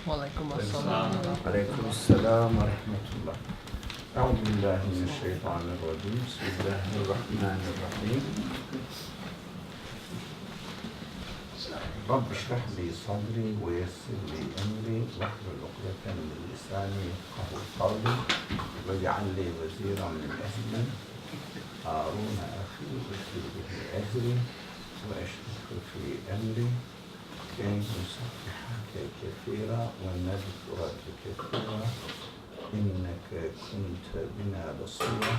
وعليكم السلام. عليكم السلام ورحمة الله. أعوذ بالله من الشيطان الرجيم. بسم الله الرحمن الرحيم. رب اشرح لي صدري ويسر لي أمري واحلل عقدة من لساني يفقهوا قولي واجعل لي وزيرا من أهلي هارون أخي اشدد به أزري وأشركه في أمري كي نسبحك كثيرا ونذكرك كثيرا إنك كنت بنا بصيرا.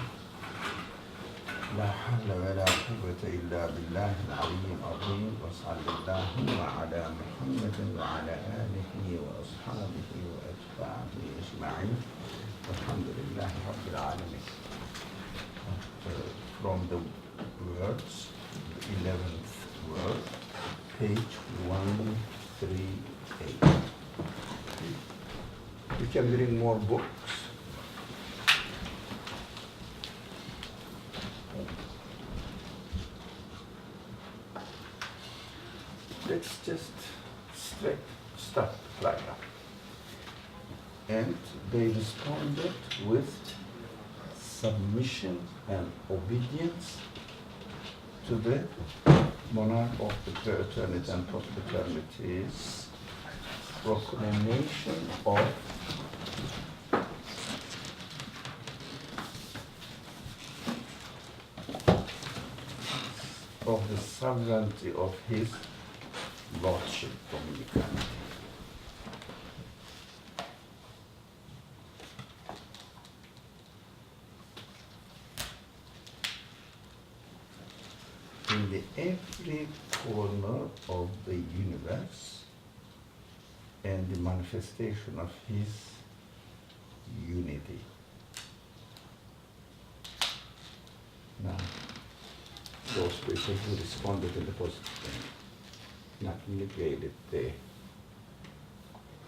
لا حول ولا قوة إلا بالله العلي العظيم. وصل اللهم على محمد وعلى آله وأصحابه وأتباعه أجمعين والحمد لله رب العالمين. From the words, the 11th word, page 138. You can bring more books. Let's just start right now. And they responded with submission and obedience to the monarch of the fraternity and fraternities, proclamation of the sovereignty of his lordship, dominicality. In every corner of the universe and the manifestation of his unity. Now, those people who responded in the positive way, not negated the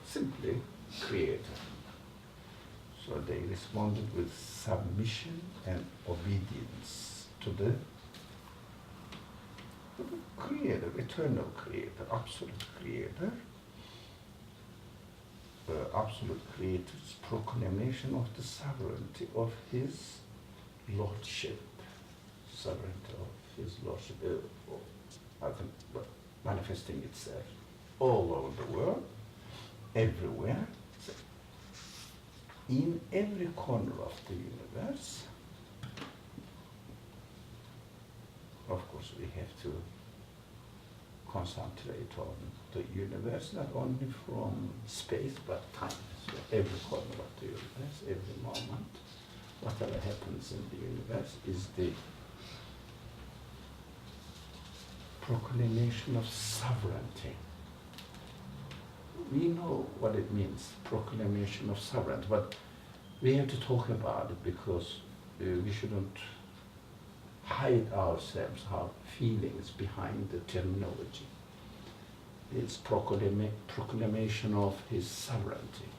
simply creator. So they responded with submission and obedience to the creator, eternal creator, absolute creator, absolute creator's proclamation of the sovereignty of his lordship, sovereignty of his lordship, manifesting itself all over the world, everywhere, in every corner of the universe. Of course, we have to concentrate on the universe, not only from space, but time. So every corner of the universe, every moment, whatever happens in the universe is the proclamation of sovereignty. We know what it means, proclamation of sovereignty, but we have to talk about it because we shouldn't hide ourselves, our feelings behind the terminology. It's proclamation of his sovereignty.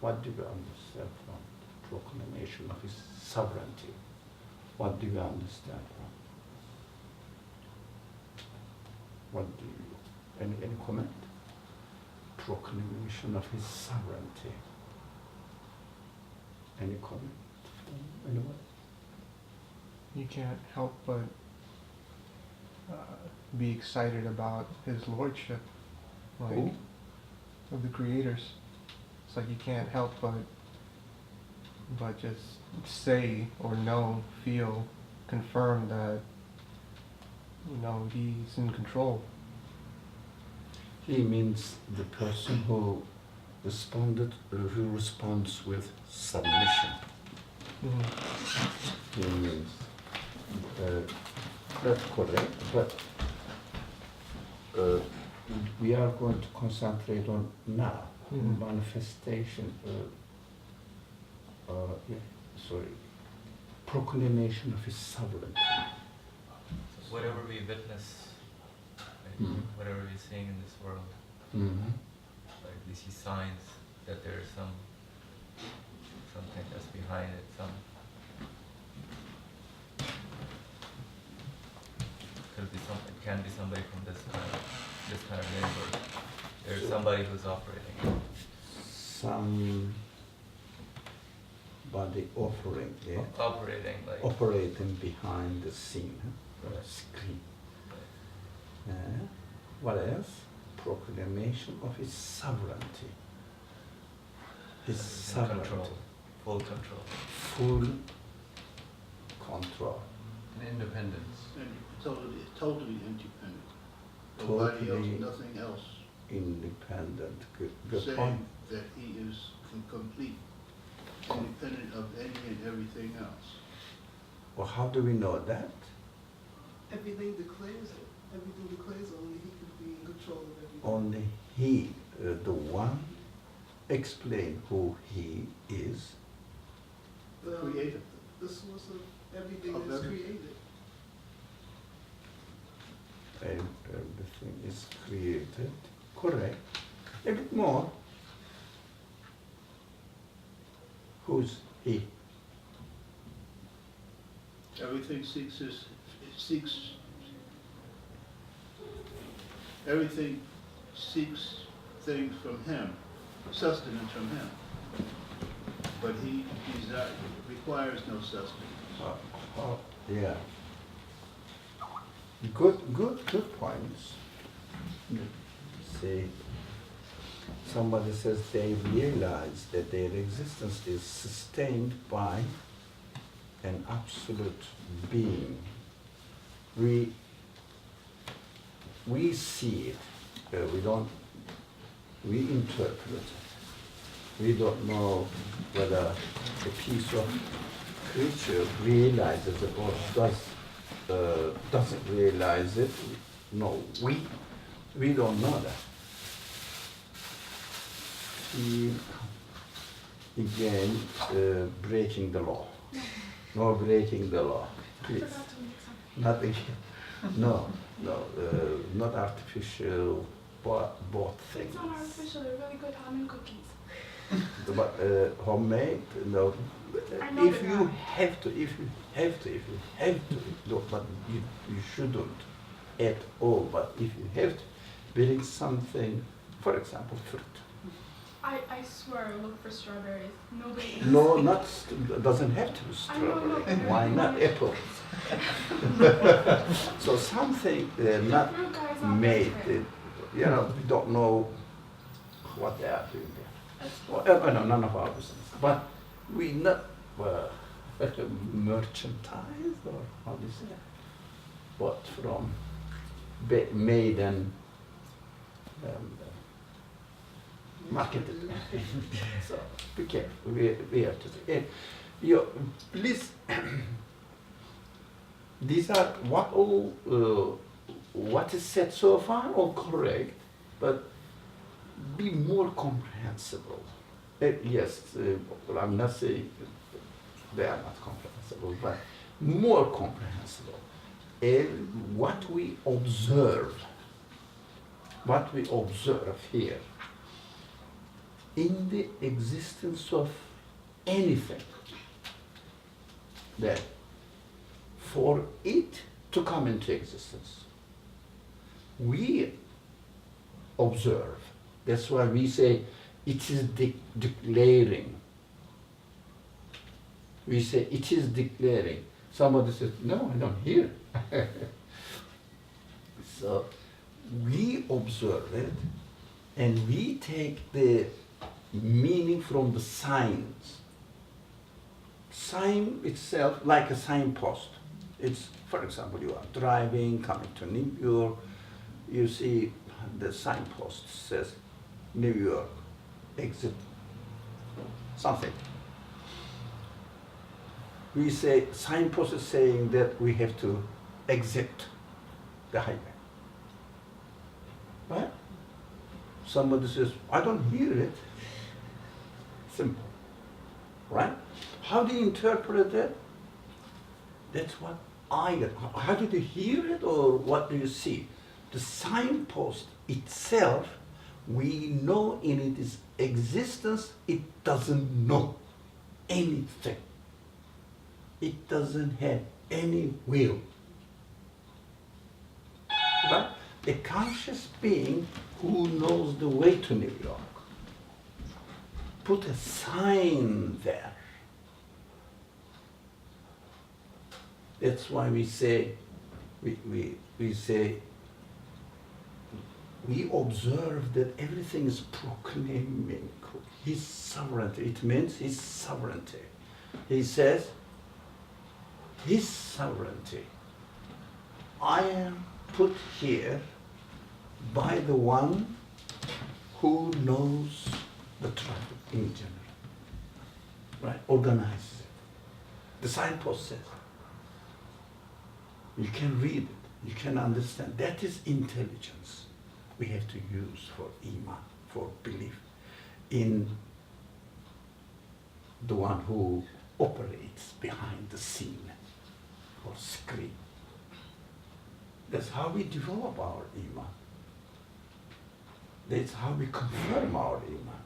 What do you understand from proclamation of his sovereignty? What do you understand from? What do you, any comment? Proclamation of his sovereignty. Any comment from anyone? You can't help but be excited about his lordship, like Who? of the creators. It's like you can't help but just say or know, feel, confirm that he's in control. He means the person who responded, who responds with submission. Mm-hmm. He means that's correct, but we are going to concentrate on now, manifestation, proclamation of his sovereignty. Whatever we witness, whatever we're seeing in this world, like we see signs that there is something that's behind it, it can be somebody from this kind of universe. There's somebody who's operating. somebody offering, yeah? Operating like. Operating behind the scene, screen. What else? Proclamation of his sovereignty. His sovereignty. Control. Full control. Full control. And independence. And totally independent. Nobody else, Totally nothing else. independent. Good Saying point. that he is complete, independent of any and everything else. Well, how do we know that? Everything declares it. Everything declares only he can be in control of everything. Only he, the one, explain who he is. The creator. The source of everything Of that's everything. created. And everything is created. Correct. A bit more. Who's he? Everything everything seeks things from him, sustenance from him. But he requires no sustenance. Yeah. Good points. See, somebody says they realize that their existence is sustained by an absolute being. We see it, we interpret it. We don't know whether a piece of creature realizes it or doesn't realize it. No, we don't know that. See, again, breaking the law. No breaking the law, please. Not again. No, not artificial, both things. It's not artificial, they're really good almond cookies. But homemade, no. I know If they you are. have to, no, but you shouldn't at all. But if you have to, bring something, for example, fruit. I swear I look for strawberries. Nobody. No, doesn't have to be I know, strawberry. no. Why not apples? So something not Fruit guys out made, there. we don't know what they are doing there. That's Well, no, none of our business. But we not merchandise or how do you say? But from made and marketed. So be careful. We have to be. Please. These are what is said so far, all correct, but be more comprehensible. Yes, I'm not saying they are not comprehensible, but more comprehensible. What we observe here in the existence of anything, that for it to come into existence, we observe. That's why we say it is declaring. We say it is declaring. Somebody says, no, I don't hear. So we observe it and we take the meaning from the signs. Sign itself like a signpost. It's, for example, you are driving, coming to New York, you see the signpost says New York, exit something. We say, signpost is saying that we have to exit the highway. Right? Somebody says, I don't hear it. Simple. Right? How do you interpret it? That's what I get. How did you hear it or what do you see? The signpost itself, we know in its existence, it doesn't know anything. It doesn't have any will. Right? A conscious being who knows the way to New York. put a sign there. That's why we say, we say, we observe that everything is proclaiming his sovereignty. It means his sovereignty. He says, his sovereignty. I am put here by the one who knows the traffic in general, right? Organizes it. The signpost says, you can read it, you can understand. That is intelligence we have to use for iman, for belief in the one who operates behind the scene or screen. That's how we develop our iman. That's how we confirm our iman.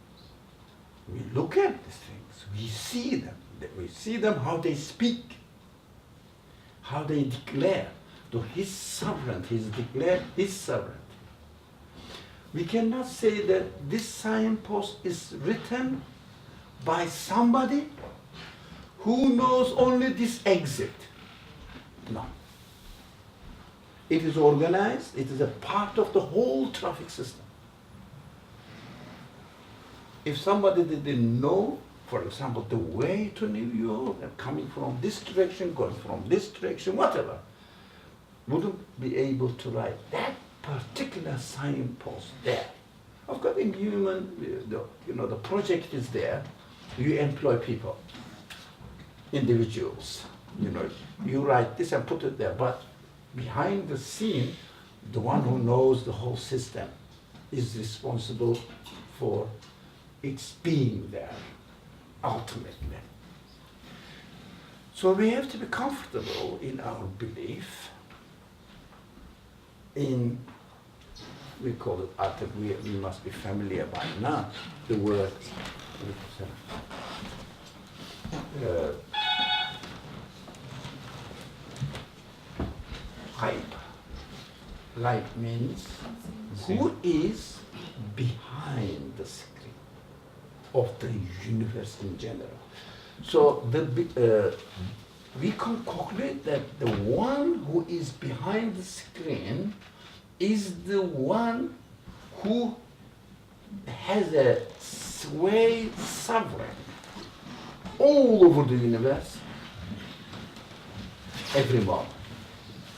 We look at these things, we see them. We see them how they speak, how they declare to his sovereignty. He's declared his sovereignty. We cannot say that this signpost is written by somebody who knows only this exit. No. It is organized, it is a part of the whole traffic system. If somebody didn't know, for example, the way to New York and coming from this direction, going from this direction, whatever, wouldn't be able to write that particular signpost there. Of course, in human, the project is there. You employ people, individuals. You write this and put it there. But behind the scene, the one who knows the whole system is responsible for its being there, ultimately. So we have to be comfortable in our belief in, we call it, I think we must be familiar by now, the word hype. Hype means who is behind the screen of the universe in general. So we can conclude that the one who is behind the screen is the one who has a sway sovereign all over the universe every moment,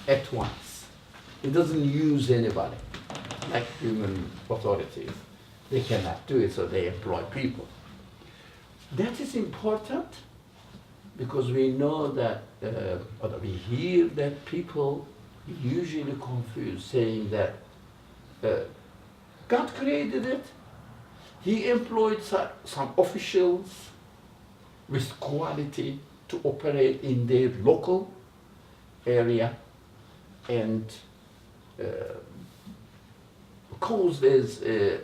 at once. He doesn't use anybody like human authorities. They cannot do it, so they employ people. That is important because we know that, or we hear that people usually confuse saying that God created it, he employed some officials with quality to operate in their local area and cause the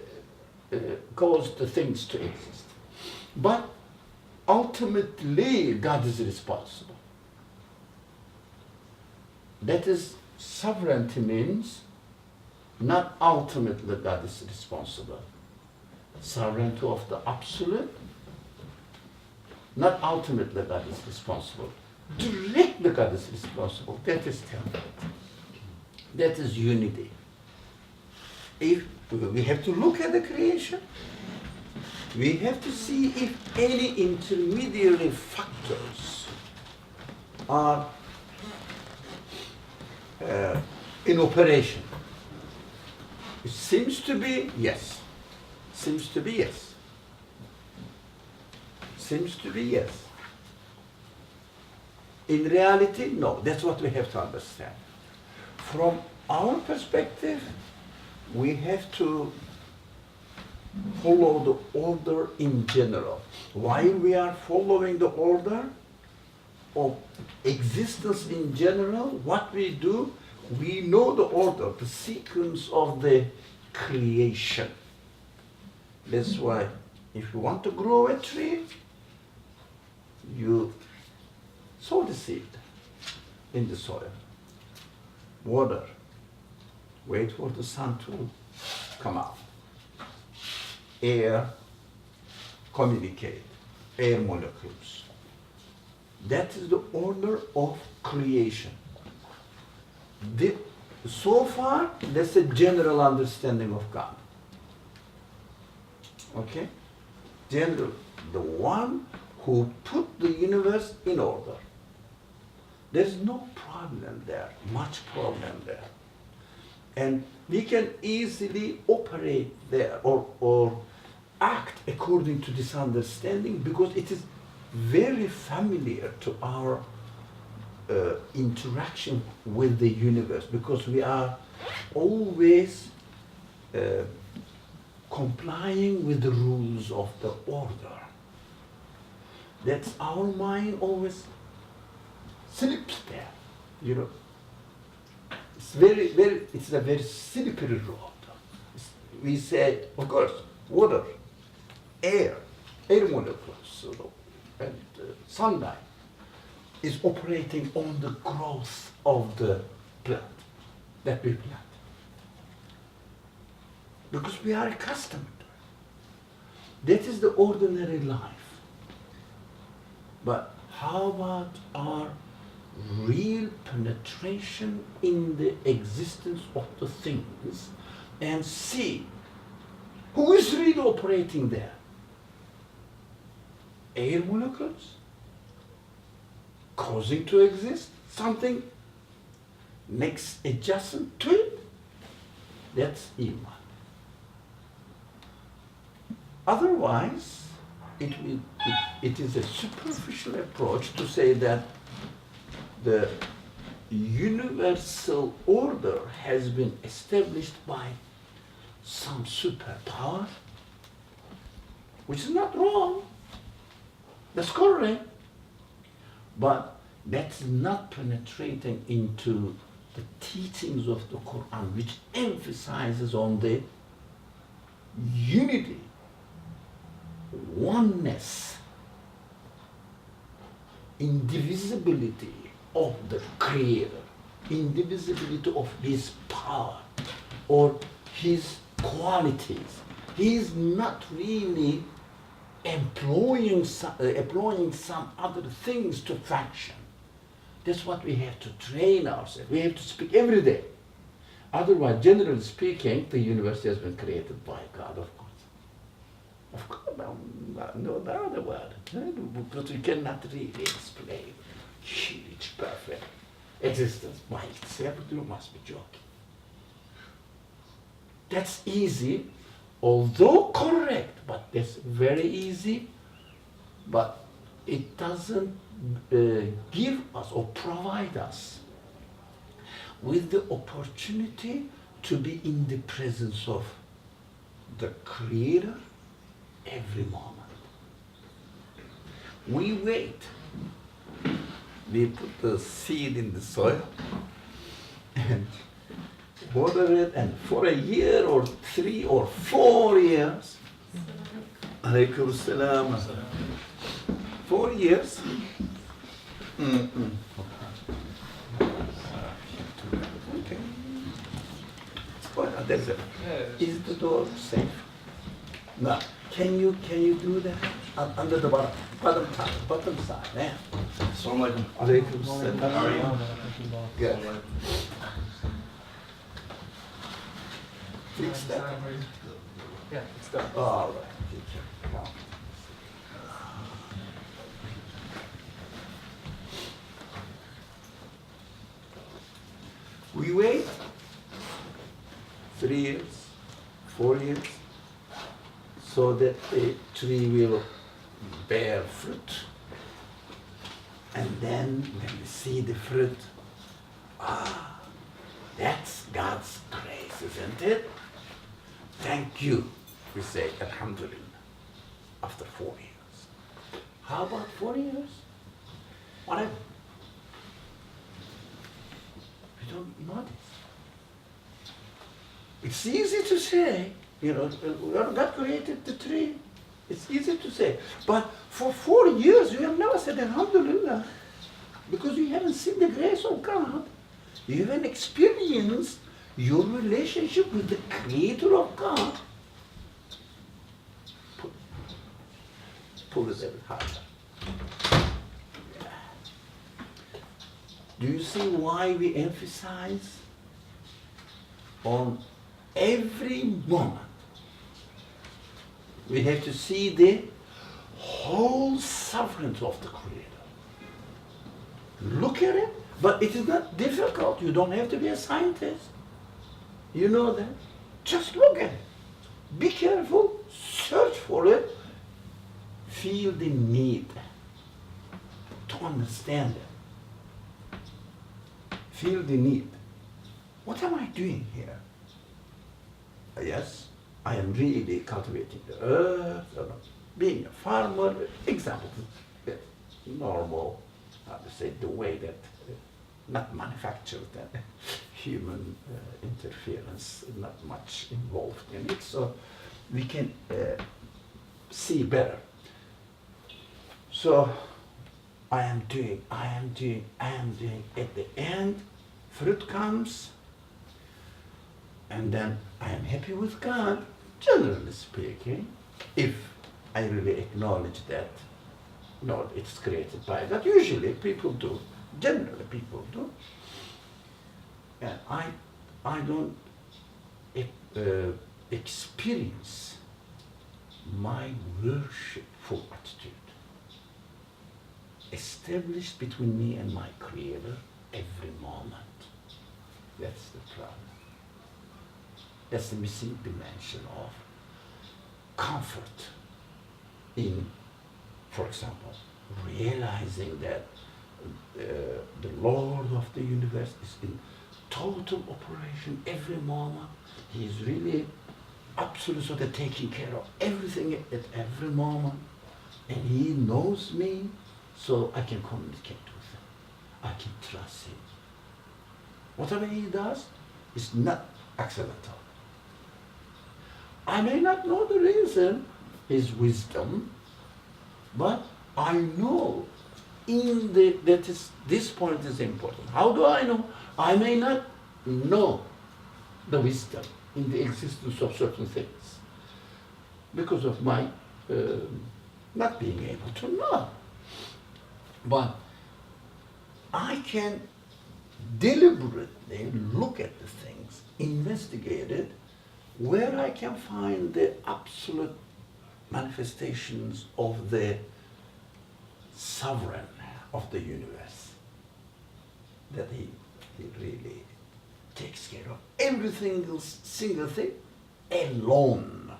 things to exist. But ultimately, God is responsible. That is, sovereignty means not ultimately God is responsible. Sovereignty of the absolute, not ultimately God is responsible. Directly God is responsible. That is temperate. That is unity. If we have to look at the creation, we have to see if any intermediary factors are in operation. It seems to be yes. Seems to be yes. Seems to be yes. In reality, no. That's what we have to understand. From our perspective, we have to follow the order in general. While we are following the order of existence in general, what we do, we know the order, the sequence of the creation. That's why if you want to grow a tree, you sow the seed in the soil, water, wait for the sun to come out, air, communicate, air molecules. That is the order of creation. So far, that's a general understanding of God. Okay? General, the one who put the universe in order. There's no problem there, much problem there. And we can easily operate there or act according to this understanding because it is very familiar to our interaction with the universe, because we are always complying with the rules of the order. That's our mind always slips there, you know. It's it's a very slippery road. We say, of course, water, air molecules, and sunlight is operating on the growth of the plant that we plant. Because we are accustomed to it. That is the ordinary life. But how about our real penetration in the existence of the things and see who is really operating there? Air molecules causing to exist, something next adjacent to it, that's Iman. Otherwise, it is a superficial approach to say that the universal order has been established by some superpower, which is not wrong. That's correct. But that's not penetrating into the teachings of the Qur'an, which emphasizes on the unity, oneness, indivisibility of the Creator, indivisibility of His power or His qualities. He is not really employing some other things to function. That's what we have to train ourselves. We have to speak every day. Otherwise, generally speaking, the universe has been created by God, of course. Of course, no other word. But we cannot really explain huge, perfect existence by itself. You must be joking. That's easy, although correct, but that's very easy, but it doesn't give us or provide us with the opportunity to be in the presence of the Creator every moment. We wait. We put the seed in the soil and water it, and for a year or 3 or 4 years, alaykum salam, 4 years, okay. Well, that's it. Is the door safe? No. Can you do that under the bottom side? Yeah. Assalamu alaikum. Alaykum salam. How are you? Good. Fix that. Yeah, it's done. All right. Teacher. Come. We wait 3 years, 4 years, so that the tree will bear fruit. And then when we see the fruit, that's God's grace, isn't it? Thank you, we say, alhamdulillah, after 4 years. How about 4 years? Whatever. We don't notice. It's easy to say, God created the tree. It's easy to say. But for 4 years, you have never said alhamdulillah, because you haven't seen the grace of God. You haven't experienced your relationship with the Creator of God. pull it a bit harder. Yeah. Do you see why we emphasize on every moment? We have to see the whole sovereignty of the Creator. Look at it, but it is not difficult. You don't have to be a scientist. You know that. Just look at it. Be careful, search for it, feel the need to understand it. Feel the need. What am I doing here? Yes, I am really cultivating the earth, being a farmer, example, normal, how to say, the way that, not manufactured, that human interference, not much involved in it, so we can see better. So I am doing, at the end, fruit comes, and then I am happy with God, generally speaking, if I really acknowledge that, no, it's created by God. Usually people do, generally people do. And I don't experience my worshipful attitude established between me and my Creator every moment. That's the problem. That's the missing dimension of comfort in, for example, realizing that the Lord of the universe is in total operation every moment. He is really absolutely sort of taking care of everything at every moment. And He knows me, so I can communicate with Him. I can trust Him. Whatever He does is not accidental. I may not know the reason, His wisdom, but I know this point is important. How do I know? I may not know the wisdom in the existence of certain things because of my not being able to know. But I can deliberately look at the things, investigate it, where I can find the absolute manifestations of the sovereign of the universe, that he really takes care of every single thing alone,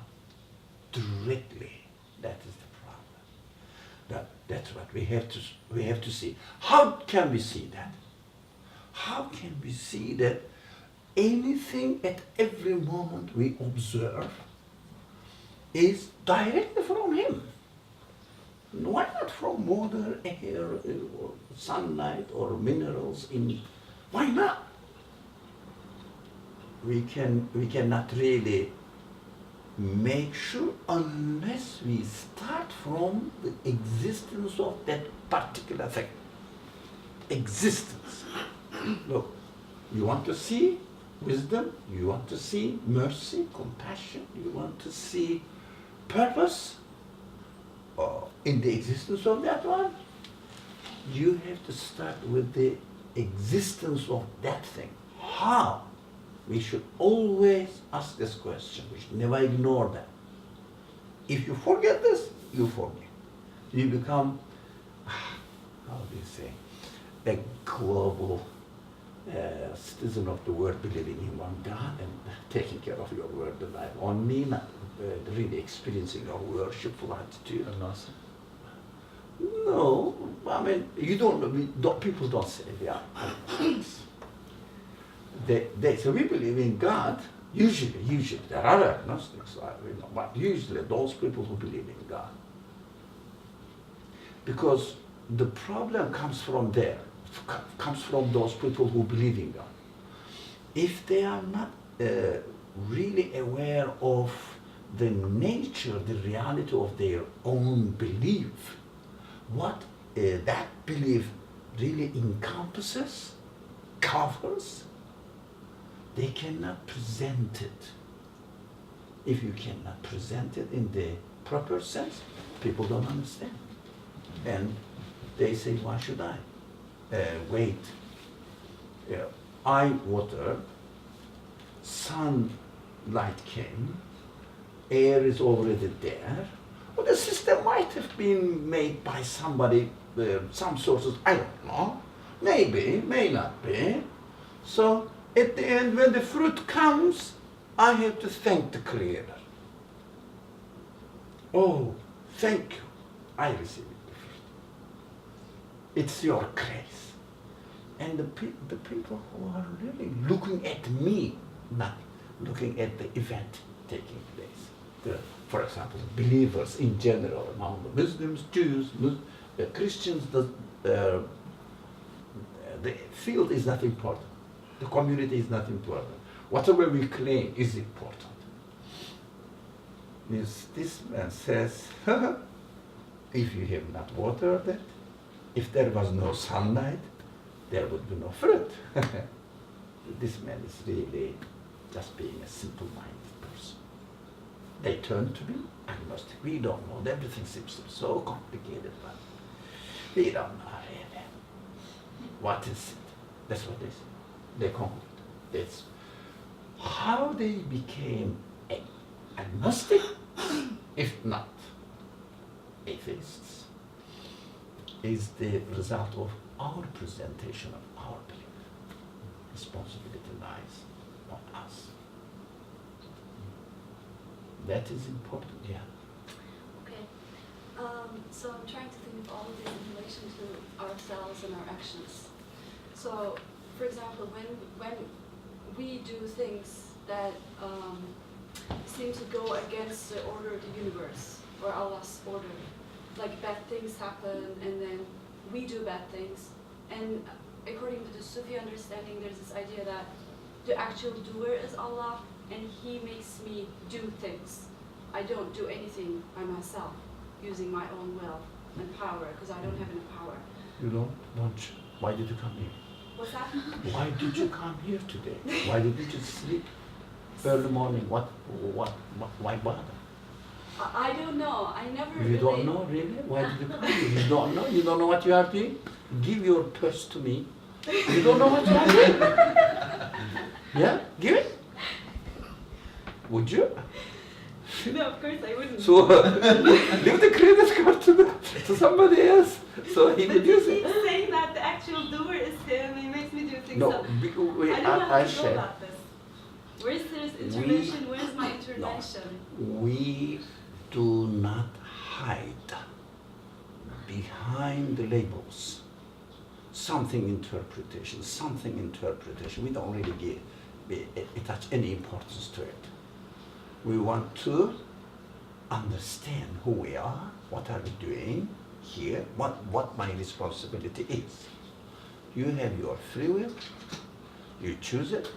directly. That is the problem. That's what we have to see. How can we see that? How can we see that anything at every moment we observe is directly from Him? Why not from water, air, or sunlight, or minerals? Why not? We cannot really make sure unless we start from the existence of that particular thing. Existence. Look, you want to see wisdom, you want to see mercy, compassion, you want to see purpose in the existence of that one, you have to start with the existence of that thing. How? We should always ask this question. We should never ignore that. If you forget this, you forget. You become, how do you say, a global citizen of the world, believing in one God and taking care of your world and life. Only not really experiencing a worshipful attitude. No, I mean, people don't say they are. They say we believe in God. Usually, there are agnostics, but usually those people who believe in God. Because the problem comes from there, comes from those people who believe in God. If they are not really aware of the nature, the reality of their own belief, what that belief really encompasses, covers, they cannot present it. If you cannot present it in the proper sense, people don't understand. And they say, why should I wait? I water, sunlight came, air is already there. Well, the system might have been made by somebody, some sources, I don't know. Maybe, may not be. So at the end, when the fruit comes, I have to thank the Creator. Oh, thank you. I receive it. It's your grace. And the people who are really looking at me, not looking at the event taking place. For example, believers in general, among the Muslims, Jews, Christians, the field is not important. The community is not important. Whatever we claim is important. This man says, if you have not watered it, if there was no sunlight, there would be no fruit. This man is really just being a simple-minded person. They turn to me, agnostic. We don't know. Everything seems to be so complicated, but we don't know really. What is it? That's what they say. They conclude. That's how they became agnostic, if not atheists, is the result of our presentation of our belief. Responsibility lies on us. That is important, yeah. Okay. So I'm trying to think of all of this in relation to ourselves and our actions. So, for example, when we do things that seem to go against the order of the universe or Allah's order, like bad things happen and then we do bad things, and according to the Sufi understanding, there's this idea that the actual doer is Allah and He makes me do things. I don't do anything by myself using my own will and power because I don't have any power. You don't? Why did you come here? What's that? Why did you come here today? Why didn't you just sleep early morning? Why bother? I don't know. I never You really... don't know, really? Why did you come here? You don't know? You don't know what you are doing? Give your purse to me. You don't know what you are doing? Yeah? Give it? Would you? No, of course I wouldn't. So, leave the credit card to somebody else. So he would use it. He's saying that the actual doer is him. He makes me do things. No, so I don't know how to go about this. Where's this intervention? Where's my intervention? We do not hide behind the labels. Something interpretation. We don't really attach any importance to it. We want to understand who we are, what are we doing here, what my responsibility is. You have your free will, you choose it,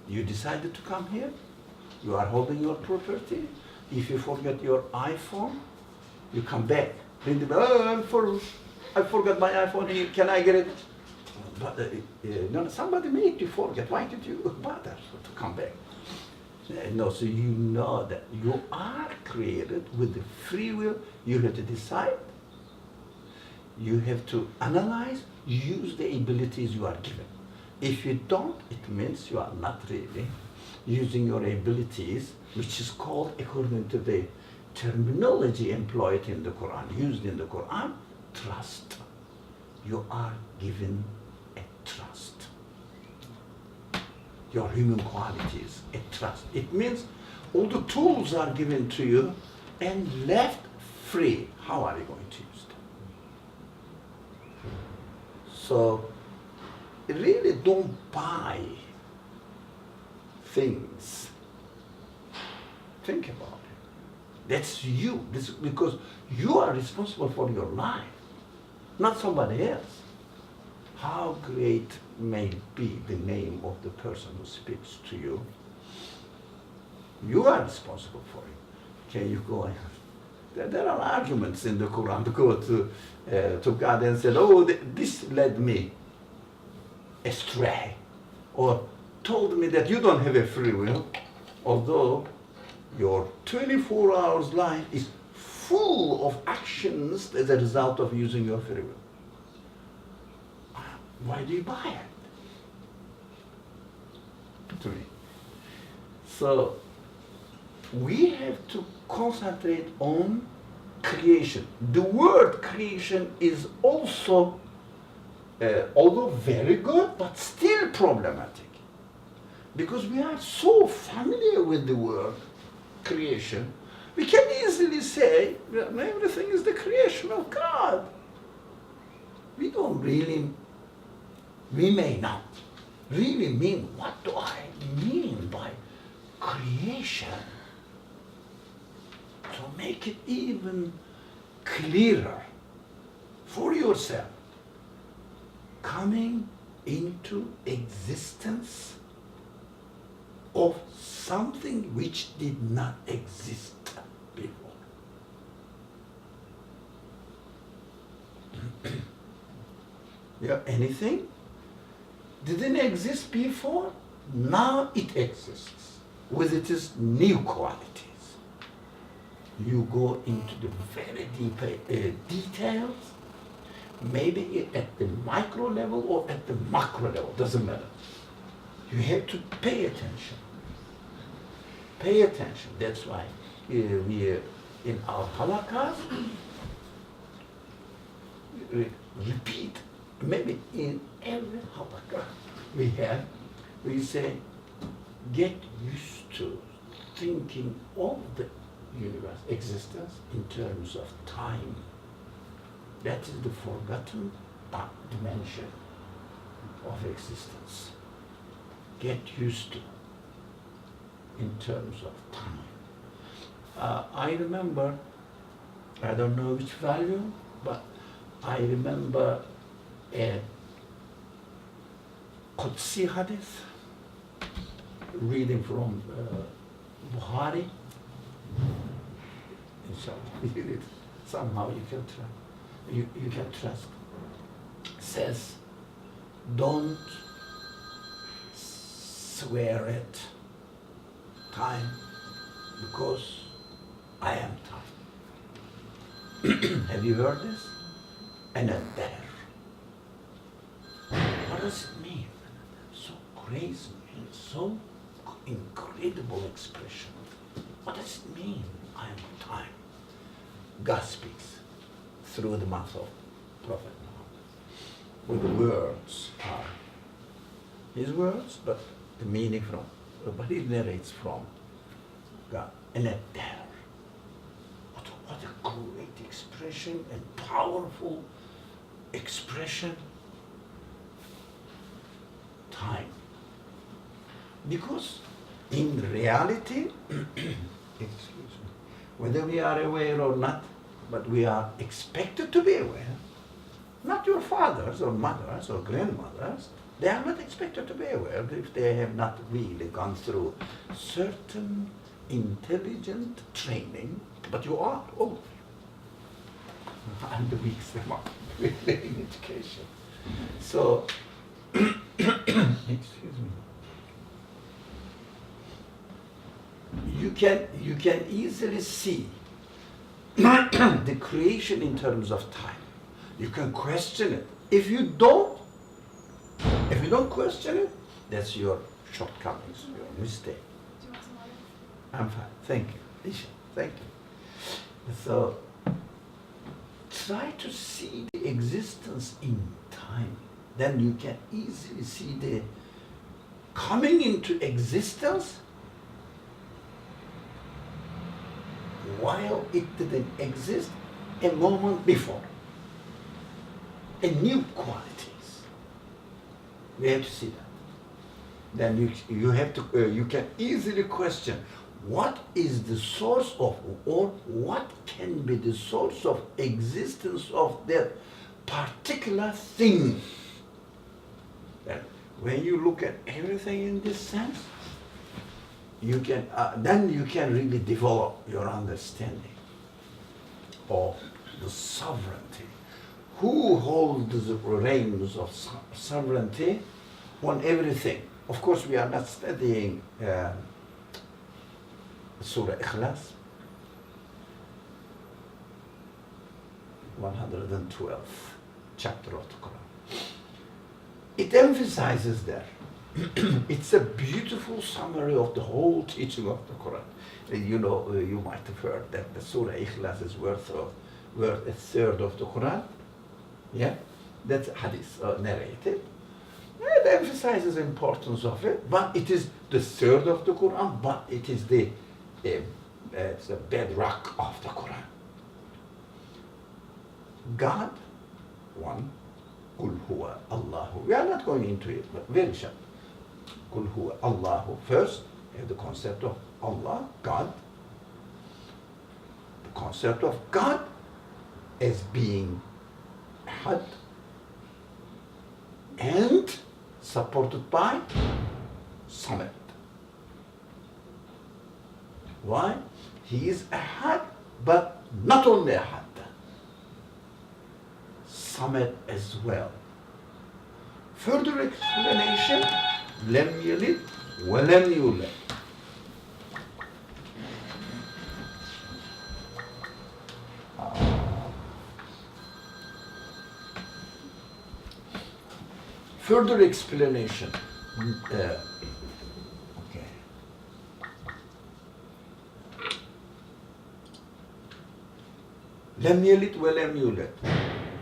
you decided to come here, you are holding your property. If you forget your iPhone, you come back. I forgot my iPhone here, can I get it? But no, somebody made you forget, why did you bother to come back? No, so you know that you are created with the free will. You have to decide. You have to analyze, use the abilities you are given. If you don't, it means you are not really using your abilities, which is called, according to the terminology employed in the Quran, used in the Quran, trust. You are given a trust. Your human qualities, a trust. It means all the tools are given to you and left free. How are you going to use them? So, really don't buy things. Think about it. That's you. Because you are responsible for your life, not somebody else. How great may be the name of the person who speaks to you. You are responsible for it. Can you go and... There are arguments in the Quran to go to God and say, oh, this led me astray, or told me that you don't have a free will, although your 24 hours life is full of actions as a result of using your free will. Why do you buy it? To me. So we have to concentrate on creation. The word creation is also, although very good, but still problematic. Because we are so familiar with the word creation, we can easily say that everything is the creation of God. We don't really, we may not really mean, what do I mean by creation? So make it even clearer for yourself. Coming into existence of something which did not exist before. Yeah, anything didn't exist before, now it exists with its new qualities. You go into the very deep details, maybe at the micro level or at the macro level, doesn't matter. You have to pay attention. Pay attention. That's why we in our halakas repeat. Maybe in every halakah we say, get used to thinking of the universe existence in terms of time. That is the forgotten dimension of existence. Get used to in terms of time. I remember, I don't know which value, but I remember a Qudsi hadith, reading from Bukhari. Inshallah, somehow you can trust. You can trust. Says, don't swear at time because I am time. Have you heard this? And a there. What does it mean? So crazy and so incredible expression. What does it mean? I am time. God speaks through the mouth of Prophet Muhammad. With the words are his words, but the meaning from, but he narrates from God. And that there. What a great expression and powerful expression. Time. Because in reality, excuse me, whether we are aware or not, but we are expected to be aware. Not your fathers or mothers or grandmothers, they are not expected to be aware if they have not really gone through certain intelligent training, but you are all of you. I'm the weakest among in education. So, excuse me. You can easily see the creation in terms of time. You can question it. If you don't question it, that's your shortcomings, your mistake. Do you want some water? I'm fine. Thank you. Isha, thank you. So try to see the existence in time. Then you can easily see the coming into existence while it didn't exist a moment before. A new qualities. We have to see that. Then you have to you can easily question what is the source of, or what can be the source of existence of that particular thing. And when you look at everything in this sense, you can then you can really develop your understanding of the sovereignty. Who holds the reins of sovereignty on everything? Of course, we are not studying Surah Ikhlas. 112th chapter of the Quran. It emphasizes there. It's a beautiful summary of the whole teaching of the Quran. You might have heard that the Surah Ikhlas is worth a third of the Quran. Yeah, that's hadith narrated. It emphasizes the importance of it, but it is the third of the Quran, but it is it's the bedrock of the Quran. God, one, Qul huwa Allahu. We are not going into it, but very short. Qul huwa Allahu. First, you have the concept of Allah, God. The concept of God as being Ahad and supported by Samad. Why? He is Ahad, but not only Ahad. Samad as well. Further explanation, Lam yalid wa lam yulad. Further explanation. Okay. Lam yalid wa lam yulad.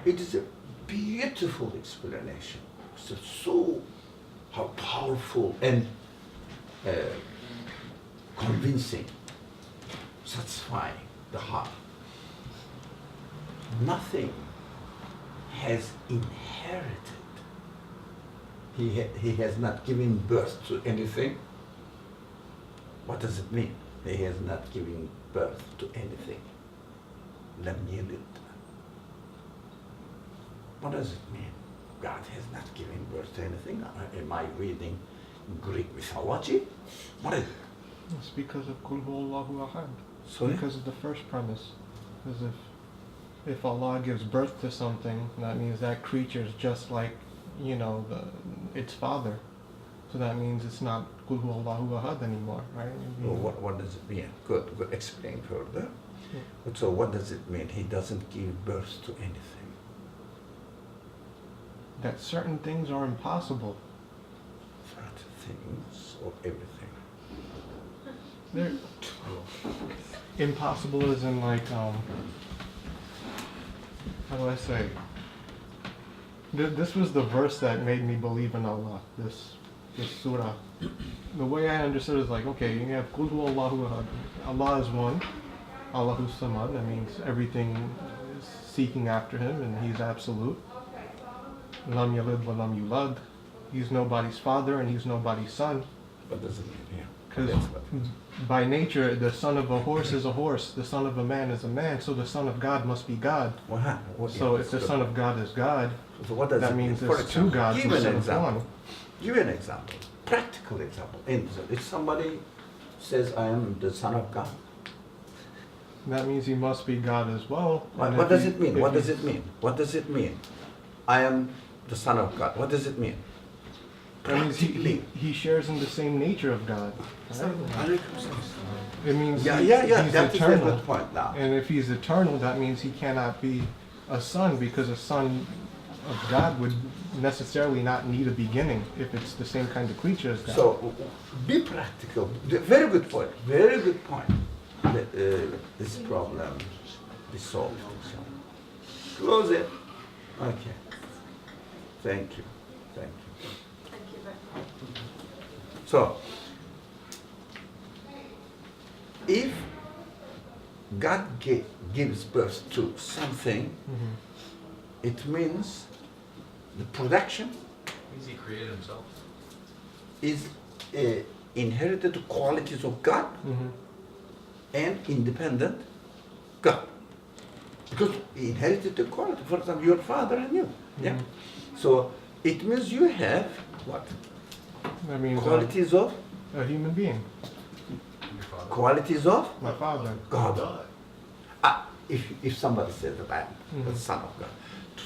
It is a beautiful explanation. So how powerful and convincing, satisfying the heart. Nothing has inherited. He has not given birth to anything. What does it mean? He has not given birth to anything. Lam yalid. What does it mean? God has not given birth to anything. Am I reading Greek mythology? What is it? It's because of Qul huwallahu ahad. Sorry? Because of the first premise. Because if Allah gives birth to something, that means that creature is just like, its father. So that means it's not Qul huwallahu ahad anymore, right? Well, what does it mean? Good. Explain further. Yeah. So what does it mean? He doesn't give birth to anything. That certain things are impossible. Certain things or everything. They're impossible as in like, how do I say? This was the verse that made me believe in Allah, this surah. The way I understood it is like, okay, you have Qul huwallahu ahad. Allah is one. Allahu samad. That means everything is seeking after Him and He's absolute. Lam yalid wa lam yulad. He's nobody's father and He's nobody's son. What does it mean? Yeah. Because by nature, the son of a horse is a horse, the son of a man is a man, so the son of God must be God. So if the son of God is God, so what does that it means mean? there's two gods Give an instead of example. one. Give an example. Practical example. If somebody says, I am the son of God. That means he must be God as well. What does it mean? What does it mean? What does it mean? I am the son of God. What does it mean? That means he shares in the same nature of God. Right? It means Yeah. he's That is a eternal. good point now. And if he's eternal, that means he cannot be a son, because a son of God would necessarily not need a beginning if it's the same kind of creature as God. So, be practical. Very good point. Very good point. This problem be solved. So, close it. Okay. Thank you. Thank you very much. So, if God gives birth to something, it means the production Means He created Himself. is inherited qualities of God and independent God. Because He inherited the quality. For example, your father and you. Yeah. So it means you have what? That means Qualities of a human being. Your Father. qualities of My father. God. If somebody says that I am the son of God,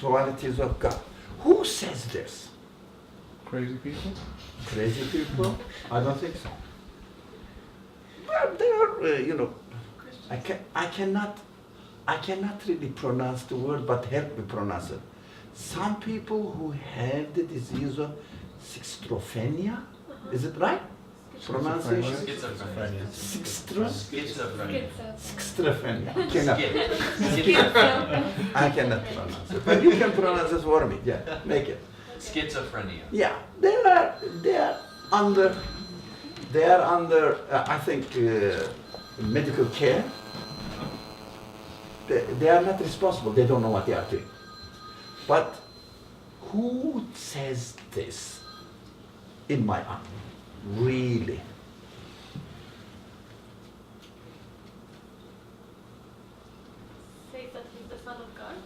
qualities of God. Who says this? Crazy people? Crazy people? I don't think so. But they are, I cannot I cannot really pronounce the word, but help me pronounce it. Some people who have the disease of schizophrenia, is it right? Pronunciation? Schizophrenia. Schizophrenia. I cannot pronounce it, but you can pronounce it for me. Yeah, make it. Schizophrenia. Yeah, they are under I think medical care. They are not responsible. They don't know what they are doing. But who says this in my eye? Really? Say that he's the son of God.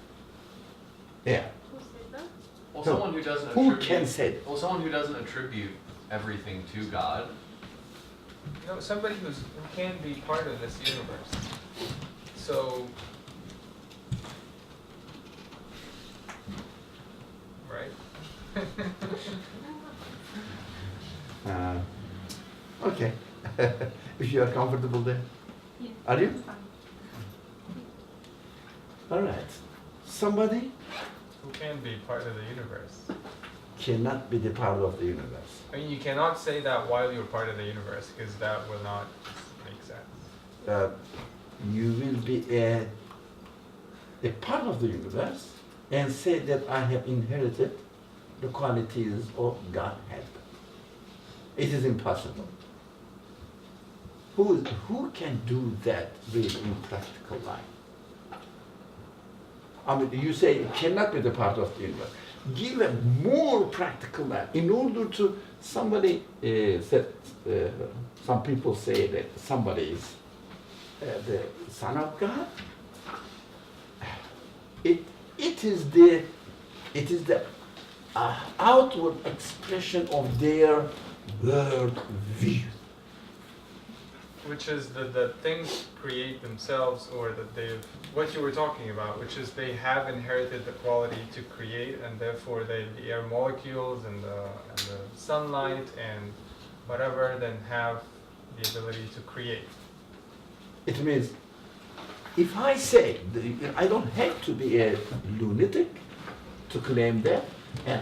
Yeah. Who says that? Well, No. someone who doesn't Who attribute. can say it? Well, someone who doesn't attribute everything to God. You know, somebody who can be part of this universe. So, right? Okay. If you are comfortable there. Yes. Are you? Fine. All right. Somebody Who can be part of the universe? cannot be the part of the universe. I mean, you cannot say that while you're part of the universe, because that will not make sense. You will be a part of the universe and say that I have inherited the qualities of Godhead. It is impossible. Who can do that really in practical life? I mean, you say it cannot be the part of the universe. Give a more practical life. In order to, somebody said, some people say that somebody is the Son of God. It is the outward expression of their world view. Which is the things create themselves, or that they've, what you were talking about, which is they have inherited the quality to create, and therefore the air molecules and the sunlight and whatever then have the ability to create. It means, if I say, I don't have to be a lunatic to claim that, and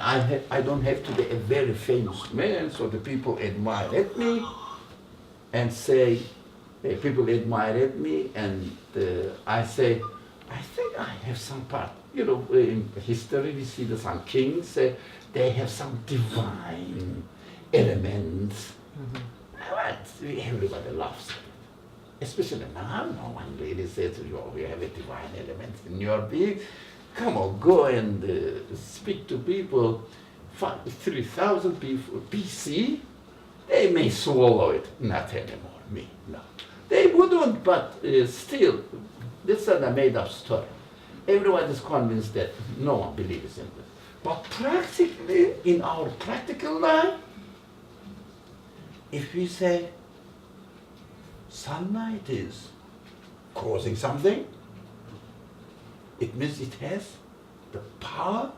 I don't have to be a very famous man so the people admire me and say, people admire me, and I say, I think I have some part. You know, in history we see that some kings, they have some divine elements. But everybody loves it. Especially now, no one really says, oh, we have a divine element in your being. Come on, go and speak to people 3,000 people BC. They may swallow it, not anymore, me, no. They wouldn't, but still, this is a made-up story. Everyone is convinced that no one believes in this. But practically, in our practical life, if we say sunlight is causing something, it means it has the power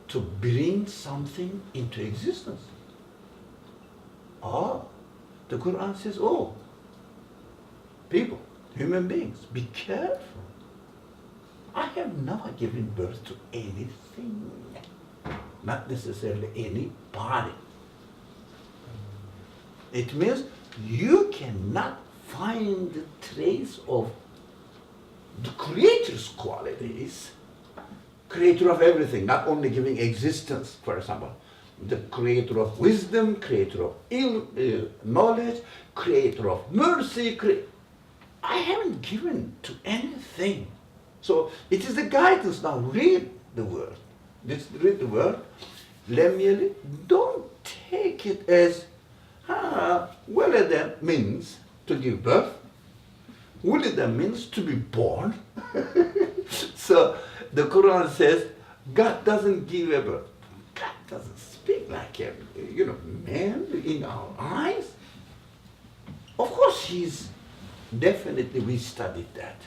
to bring something into existence. The Quran says, oh, people, human beings, be careful. I have never given birth to anything, not necessarily anybody. It means you cannot find the trace of the Creator's qualities, Creator of everything, not only giving existence, for example, the Creator of wisdom, Creator of knowledge, Creator of mercy. I haven't given to anything. So it is the guidance. Now read the word. Let's read the word. Lemyeli, don't take it as, walada means to give birth. Wulida means to be born. So the Quran says God doesn't give a birth. God doesn't speak like a man in our eyes. Of course, he's definitely, we studied that.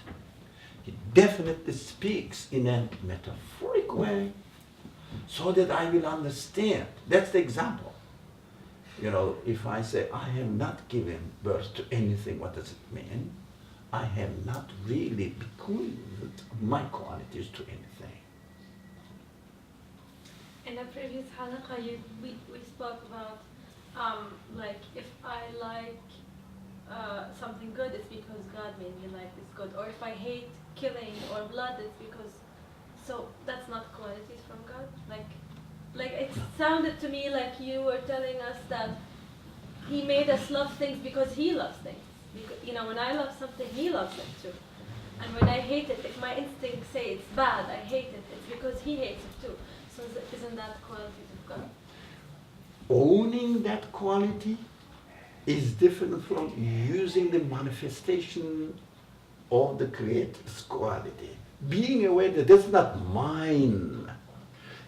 He definitely speaks in a metaphoric way so that I will understand. That's the example. If I say, I have not given birth to anything, what does it mean? I have not really bequeathed my qualities to anything. In the previous halaqah, we spoke about like if I like something good, it's because God made me like this good, or if I hate killing or blood, it's because. So that's not qualities from God. Like it sounded to me like you were telling us that He made us love things because He loves things. Because, you know, when I love something, He loves it too. And when I hate it, if my instincts say it's bad, I hate it, it's because He hates it too. So isn't that qualities of God? Owning that quality is different from using the manifestation of the Creator's quality. Being aware that that's not mine.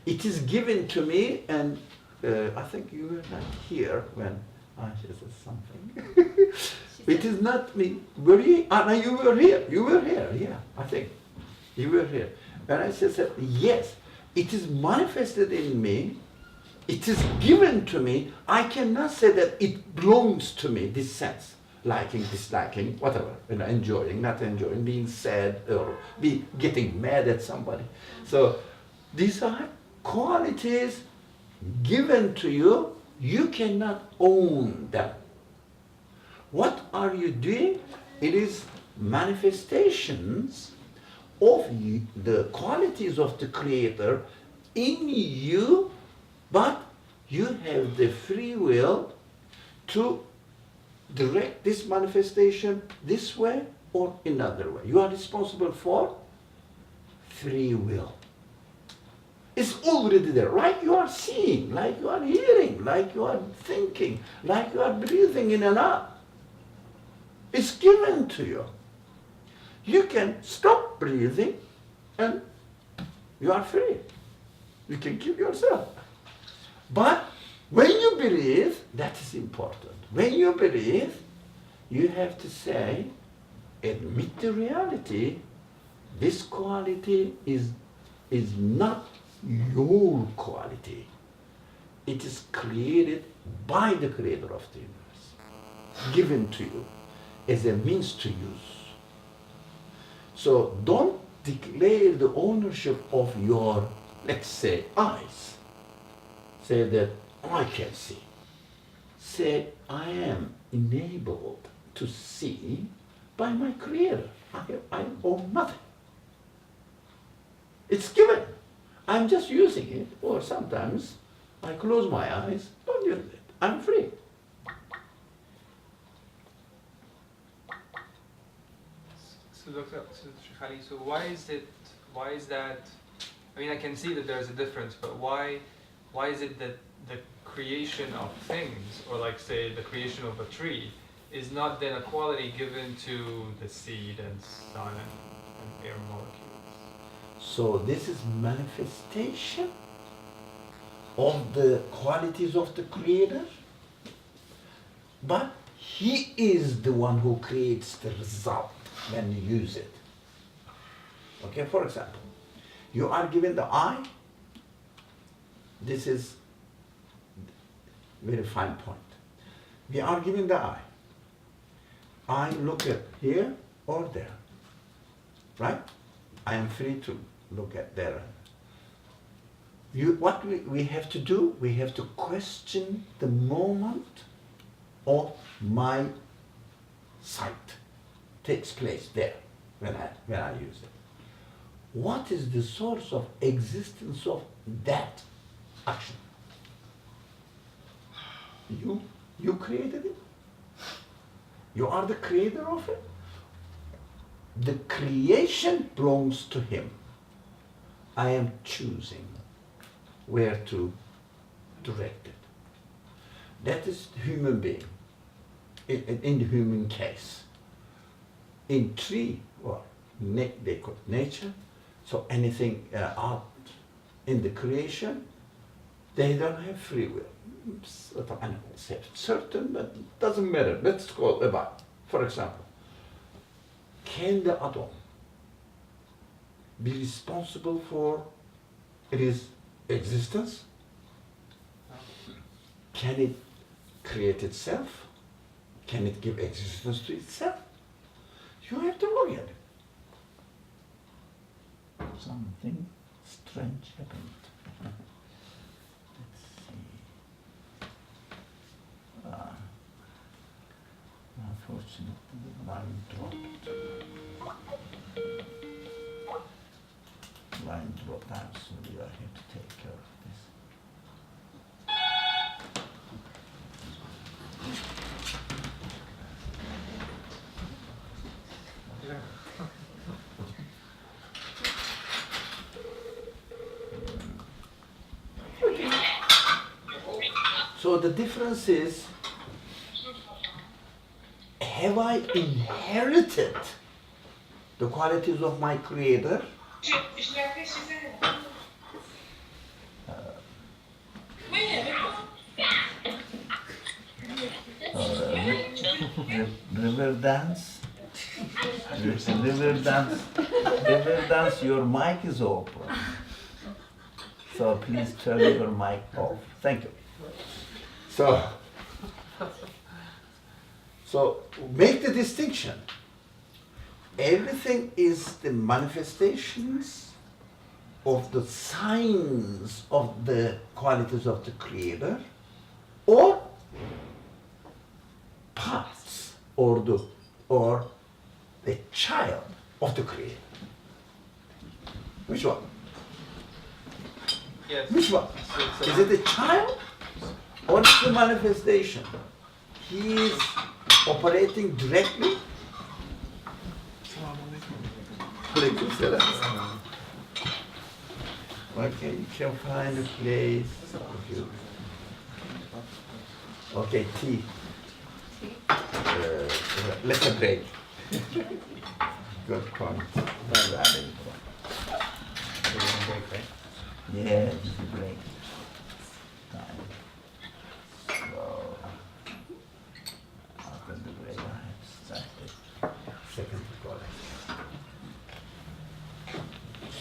It is given to me, and I think you were not here when Aisha said something. It is not me. Were you? No, you were here. You were here, yeah, I think. You were here. And I said, yes, it is manifested in me. It is given to me. I cannot say that it belongs to me, this sense. Liking, disliking, whatever, enjoying, not enjoying, being sad, or getting mad at somebody. So these are qualities given to you. You cannot own them. What are you doing? It is manifestations of the qualities of the Creator in you, but you have the free will to direct this manifestation this way or another way. You are responsible for free will. It's already there, right? You are seeing, like you are hearing, like you are thinking, like you are breathing in and out. It's given to you. You can stop breathing and you are free. You can keep yourself. But when you breathe, that is important. When you breathe, you have to say, admit the reality, this quality is not your quality. It is created by the Creator of the universe, given to you as a means to use. So don't declare the ownership of your, let's say, eyes. Say that I can see. Say, I am enabled to see by my Creator. I own nothing. It's given. I'm just using it, or sometimes I close my eyes, don't use it. I'm free. So Dr. Sheikh, so why is that, I mean, I can see that there's a difference, but why is it that the creation of things, or like say the creation of a tree, is not then a quality given to the seed and sun and air molecules? So this is manifestation of the qualities of the Creator, but He is the one who creates the result when you use it. Okay, for example, you are given the eye. This is very fine point. We are given the eye. I look at here or there, right? I am free to look at there. What we have to do, we have to question the moment of my sight takes place there when I use it. What is the source of existence of that action? You created it. You are the creator of it. The creation belongs to Him. I am choosing where to direct it. That is human being, in the human case. In tree, well, they call it nature, so anything out in the creation, they don't have free will. Sort of animals have certain, but it doesn't matter. Let's go about, for example, can the atom be responsible for its existence? Can it create itself? Can it give existence to itself? You have to look at it. Something strange happened. Let's see. Unfortunately, the line dropped. Line dropped out, so we are here to take care of this. So the difference is, have I inherited the qualities of my Creator? River dance? River dance, your mic is open. So please turn your mic off. Thank you. So make the distinction. Everything is the manifestations of the signs of the qualities of the Creator, or parts, or the child of the Creator. Which one? Yes. Which one? Is it the child or is the manifestation? He is operating directly. Okay, you can find a place. Okay, tea. Let's a break. Good point. Yeah, just a break. Time. So, after the break, I have started second recording.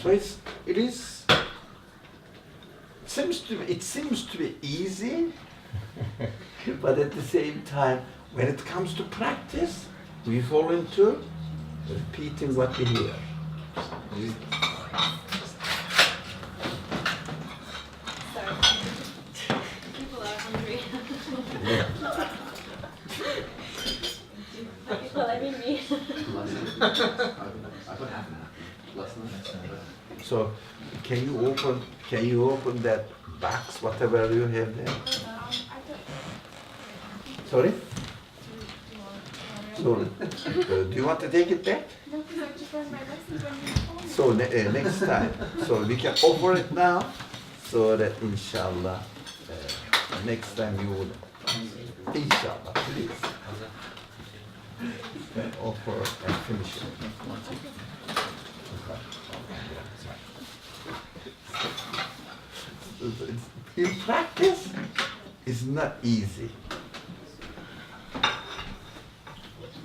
So it seems to be easy, but at the same time, when it comes to practice, we fall into repeating what we hear. Sorry. People are hungry. Well, I mean me. So, can you open that box, whatever you have there? Sorry? So, do you want to take it back? No, because I just learned my lesson when you told me. So next time, so we can offer it now, so that inshallah, next time you would, inshallah, please, offer and finish it. In practice, it's not easy.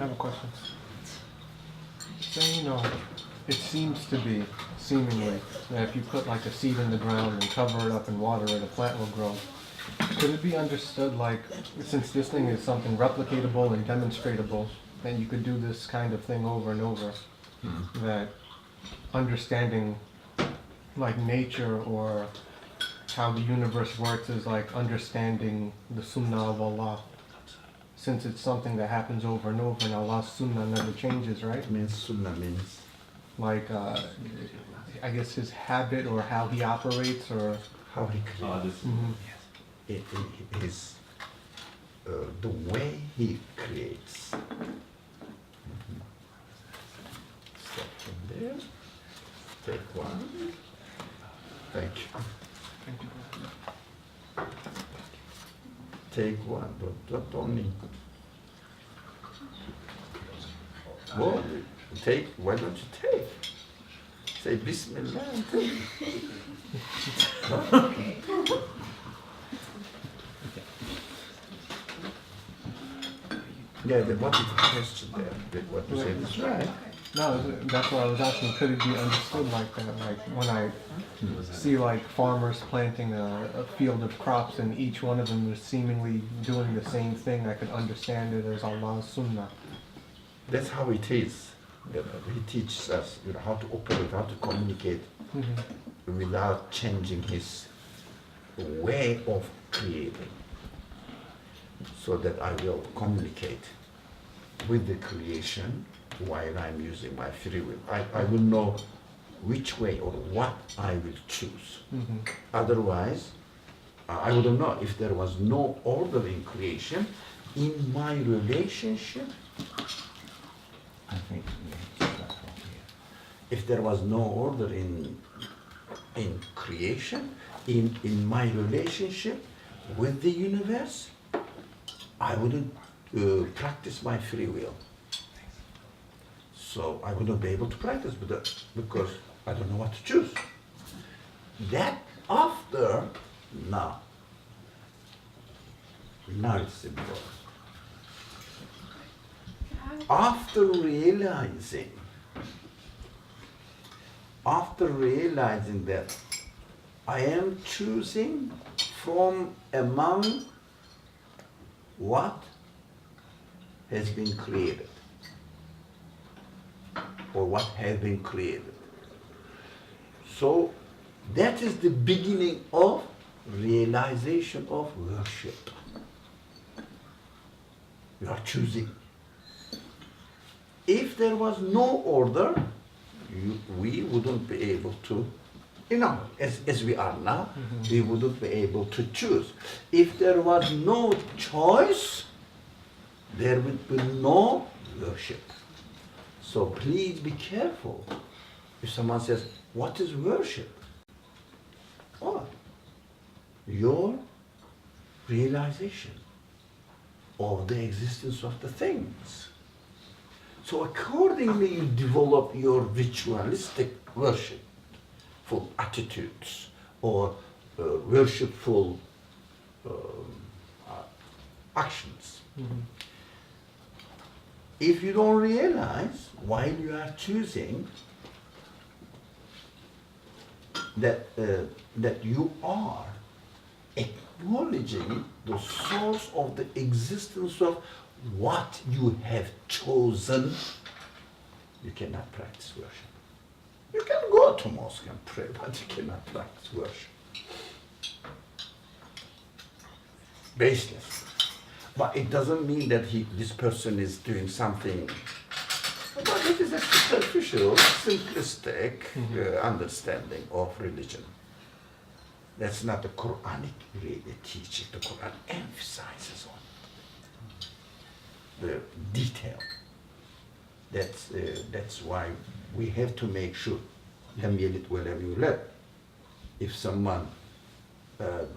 I have a question. Say, it seems to be, seemingly, that if you put like a seed in the ground and cover it up and water it, a plant will grow. Could it be understood like, since this thing is something replicatable and demonstratable, and you could do this kind of thing over and over, that understanding like nature or how the universe works is like understanding the Sunnah of Allah? Since it's something that happens over and over and Allah's Sunnah never changes, right? It means Sunnah means? Like, I guess his habit or how he operates or... How he creates. It is the way he creates. Step from there. Take one. Thank you. Thank you. Take one, don't need. Well, take, why don't you take? Say Bismillah and take. Yeah, what is the question there? What you said is right. No, that's what I was asking. Could it be understood like that? Like when I see like farmers planting a field of crops and each one of them is seemingly doing the same thing, I could understand it as Allah's Sunnah. That's how it is. He teaches us how to operate, how to communicate without changing his way of creating, so that I will communicate with the creation while I'm using my free will. I will know which way or what I will choose. Otherwise, I wouldn't know. If there was no order in creation, in my relationship, I think if there was no order in creation, in my relationship with the universe, I wouldn't practice my free will. So I wouldn't be able to practice because I don't know what to choose. That after, now it's important. After realizing that I am choosing from among what has been created, or what has been created. So that is the beginning of realization of worship. You are choosing. If there was no order, we wouldn't be able to, as we are now, we wouldn't be able to choose. If there was no choice, there would be no worship. So please be careful. If someone says, what is worship? Oh, your realization of the existence of the things. So accordingly, you develop your ritualistic worshipful attitudes or worshipful actions. If you don't realize while you are choosing that you are acknowledging the source of the existence of what you have chosen, you cannot practice worship. You can go to mosque and pray, but you cannot practice worship. Baseless. But it doesn't mean that this person is doing something, but it is a superficial, simplistic understanding of religion. That's not the Quranic really teaching. The Quran emphasizes on the detail. That's why we have to make sure, لم يلد ولم يولد. If someone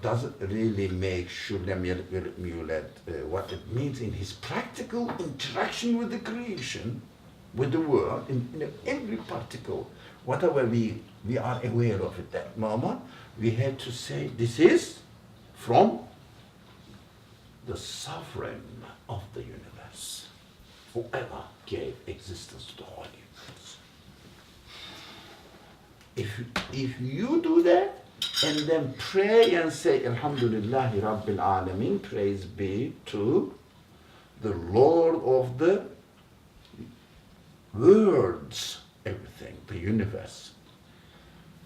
doesn't really make sure لم يلد ولم يولد, what it means in his practical interaction with the creation, with the world, in every particle, whatever we are aware of at that moment, we have to say this is from the sovereign of the universe, whoever gave existence to the whole universe. If you do that and then pray and say Alhamdulillahi Rabbil Alameen, praise be to the Lord of the worlds, everything, the universe.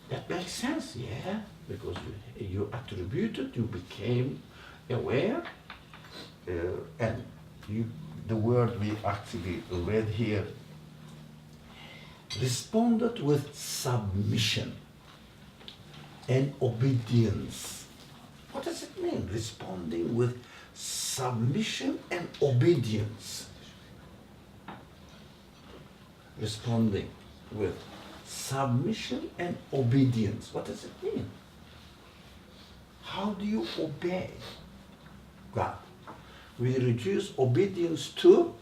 That makes sense, yeah, because you attributed, you became aware, and the word we actually read here, responded with submission and obedience. What does it mean, responding with submission and obedience? Responding with submission and obedience. What does it mean? How do you obey God? We reduce obedience to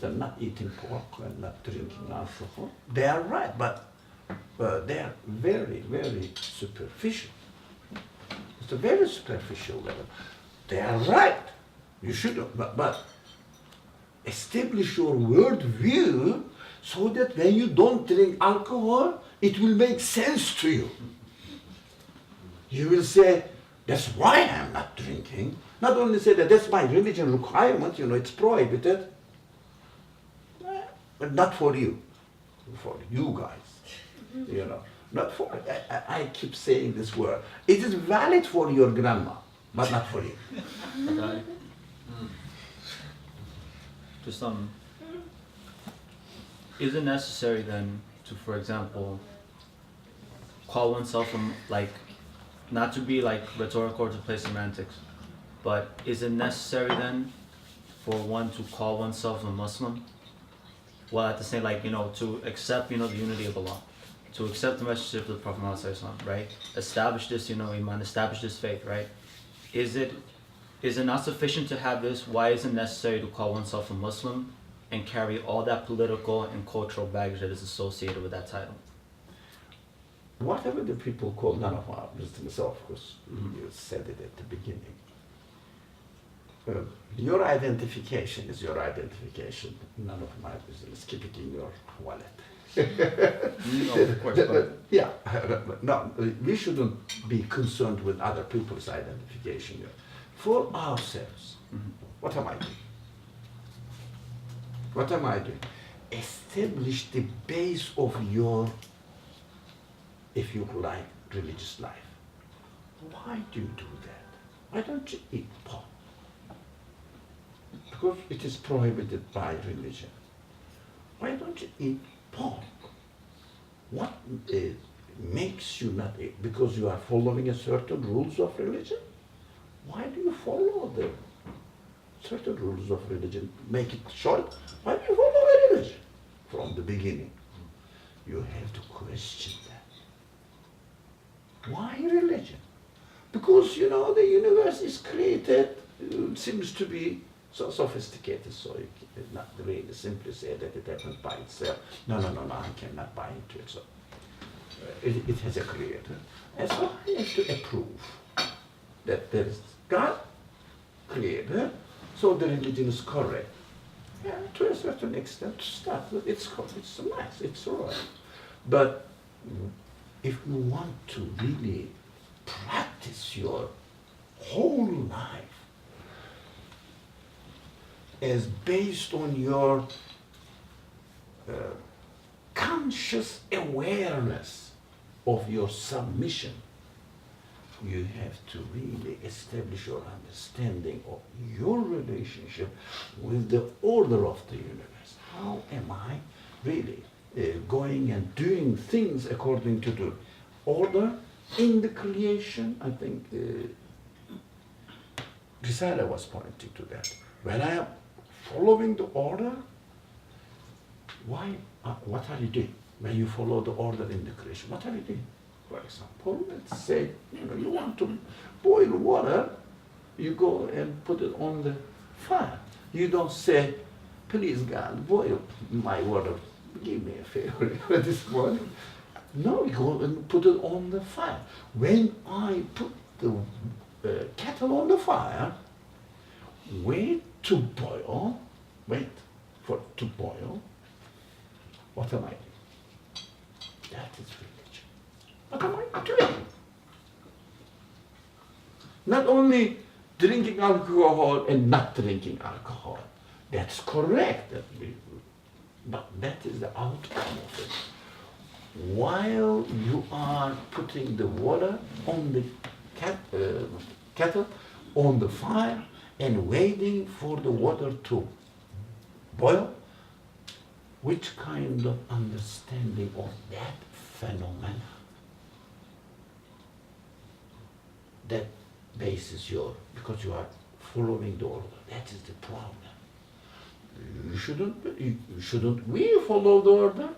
not eating pork and not drinking alcohol. They are right, but they are very, very superficial. It's a very superficial level. They are right. You should, but establish your worldview so that when you don't drink alcohol, it will make sense to you. You will say, that's why I'm not drinking, Not only say that that's my religion requirement, it's prohibited, but not for you guys, not for, I keep saying this word. It is valid for your grandma, but not for you. Okay. Just is it necessary then to, for example, call oneself not to be like rhetorical or to play semantics, but is it necessary then for one to call oneself a Muslim, while at the same to accept the unity of Allah, to accept the message of the Prophet Muhammad, right? Establish this iman, establish this faith, right? Is it not sufficient to have this? Why is it necessary to call oneself a Muslim and carry all that political and cultural baggage that is associated with that title? Whatever the people call, none of our Muslims, of course, you said it at the beginning. Your identification is your identification. None of my business. Keep it in your wallet. No, of course, but Yeah, no, we shouldn't be concerned with other people's identification. For ourselves, what am I doing? What am I doing? Establish the base of your, if you like, religious life. Why do you do that? Why don't you eat pork? Because it is prohibited by religion. Why don't you eat pork? What makes you not eat? Because you are following a certain rules of religion? Why do you follow the certain rules of religion? Make it short. Why do you follow a religion? From the beginning, you have to question that. Why religion? Because, the universe is created, seems to be so sophisticated, so you cannot really simply say that it happens by itself. No, I cannot buy into it. So it has a creator. And so I have to approve that there is God, creator, so the religion is correct. Yeah, to a certain extent, to start with, it's nice, it's all right. But if you want to really practice your whole life as based on your conscious awareness of your submission, you have to really establish your understanding of your relationship with the order of the universe. How am I really going and doing things according to the order in the creation? I think Risala was pointing to that. When I am following the order, what are you doing? When you follow the order in the creation, what are you doing? For example, let's say, you want to boil water, you go and put it on the fire. You don't say, please God, boil my water, give me a favor this morning. No, you go and put it on the fire. When I put the kettle on the fire, wait for it to boil, what am I doing? That is religion. What am I doing? Not only drinking alcohol and not drinking alcohol. That's correct, but that is the outcome of it. While you are putting the water on the kettle, on the fire, and waiting for the water to boil, which kind of understanding of that phenomena that bases because you are following the order. That is the problem. We follow the order?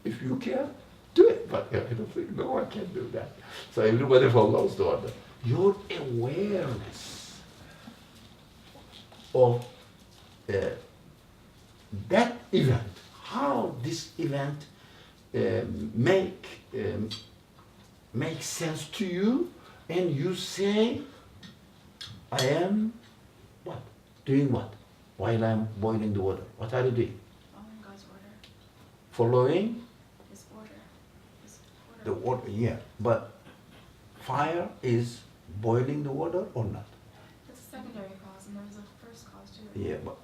If you can, do it. But I don't think, no, I can't do that. So everybody follows the order. Your awareness of that event, how this event makes sense to you, and you say, I am what? Doing what? While I'm boiling the water. What are you doing? Following God's order. Following? His order. The water, yeah. But fire is boiling the water or not? That's the secondary cause and there's a first cause too. Yeah, but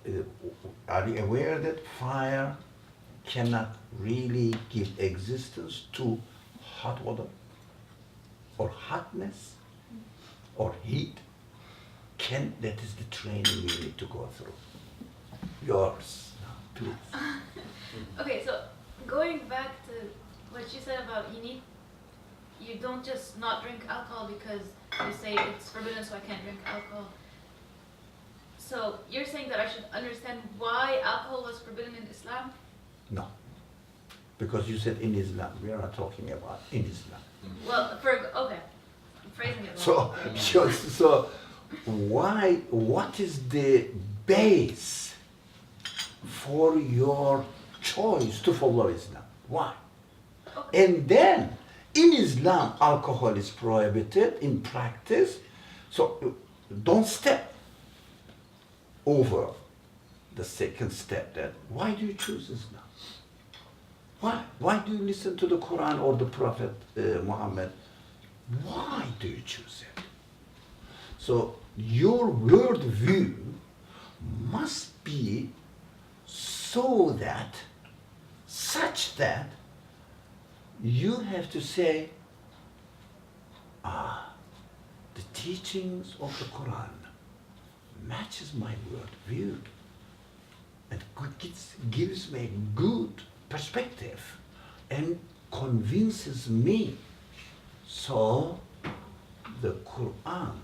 are you aware that fire cannot really give existence to hot water or hotness or heat? That is the training we need to go through. Yours, please. Okay, so going back to what you said about you don't just not drink alcohol because you say it's forbidden so I can't drink alcohol. So you're saying that I should understand why alcohol was forbidden in Islam? No, because you said in Islam. We are not talking about in Islam. Well, okay, I'm phrasing it wrong. So why? What is the base for your choice to follow Islam? Why? Okay. And then in Islam, alcohol is prohibited in practice. So don't step over the second step. That why do you choose Islam? Why? Why do you listen to the Quran or the Prophet Muhammad? Why do you choose it? So your worldview must be such that you have to say, the teachings of the Quran matches my worldview and gives me good perspective and convinces me. So the Quran,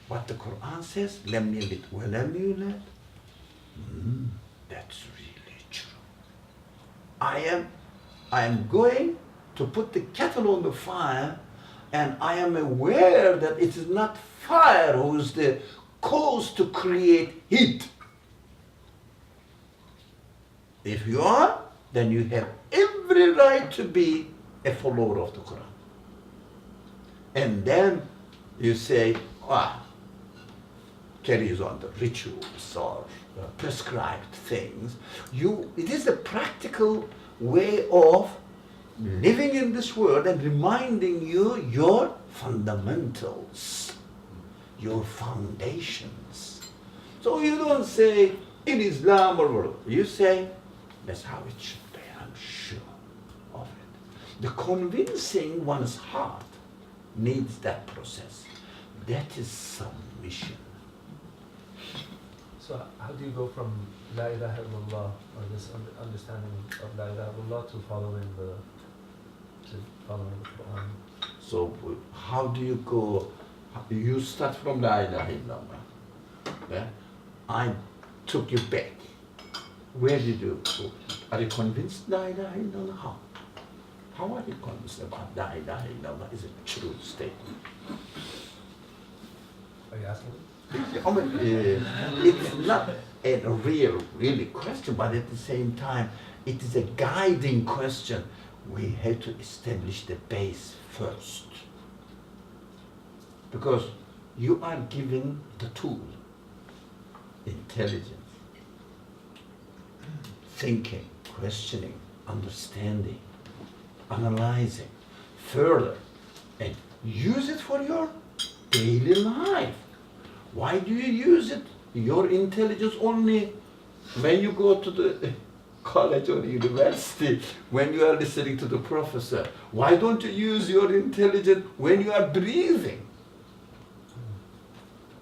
what the Quran says, لَمْ يَلِدْ وَلَمْ يُولَدْ, that's really true. I am going to put the kettle on the fire, and I am aware that it is not fire who is the cause to create heat. If you are, then you have every right to be a follower of the Quran. And then you say, carries on the rituals or prescribed things. It is a practical way of living in this world and reminding you your fundamentals, your foundations. So you don't say in Islam or whatever. You say that's how it should be. I'm sure of it. The convincing one's heart needs that process. That is submission. So how do you go from La ilaha illallah, or this understanding of La ilaha illallah, to following the Quran? So how do you go? You start from La ilaha illallah. Yeah? I took you back. Where did you go? Are you convinced La ilaha illallah? How are you convinced about La ilaha illallah is a true statement? Are you asking me? I mean, it's not a really question, but at the same time, it is a guiding question. We have to establish the base first. Because you are given the tool, intelligence, thinking, questioning, understanding, analyzing further, and use it for your daily life. Why do you use it, your intelligence, only when you go to the college or university, when you are listening to the professor? Why don't you use your intelligence when you are breathing?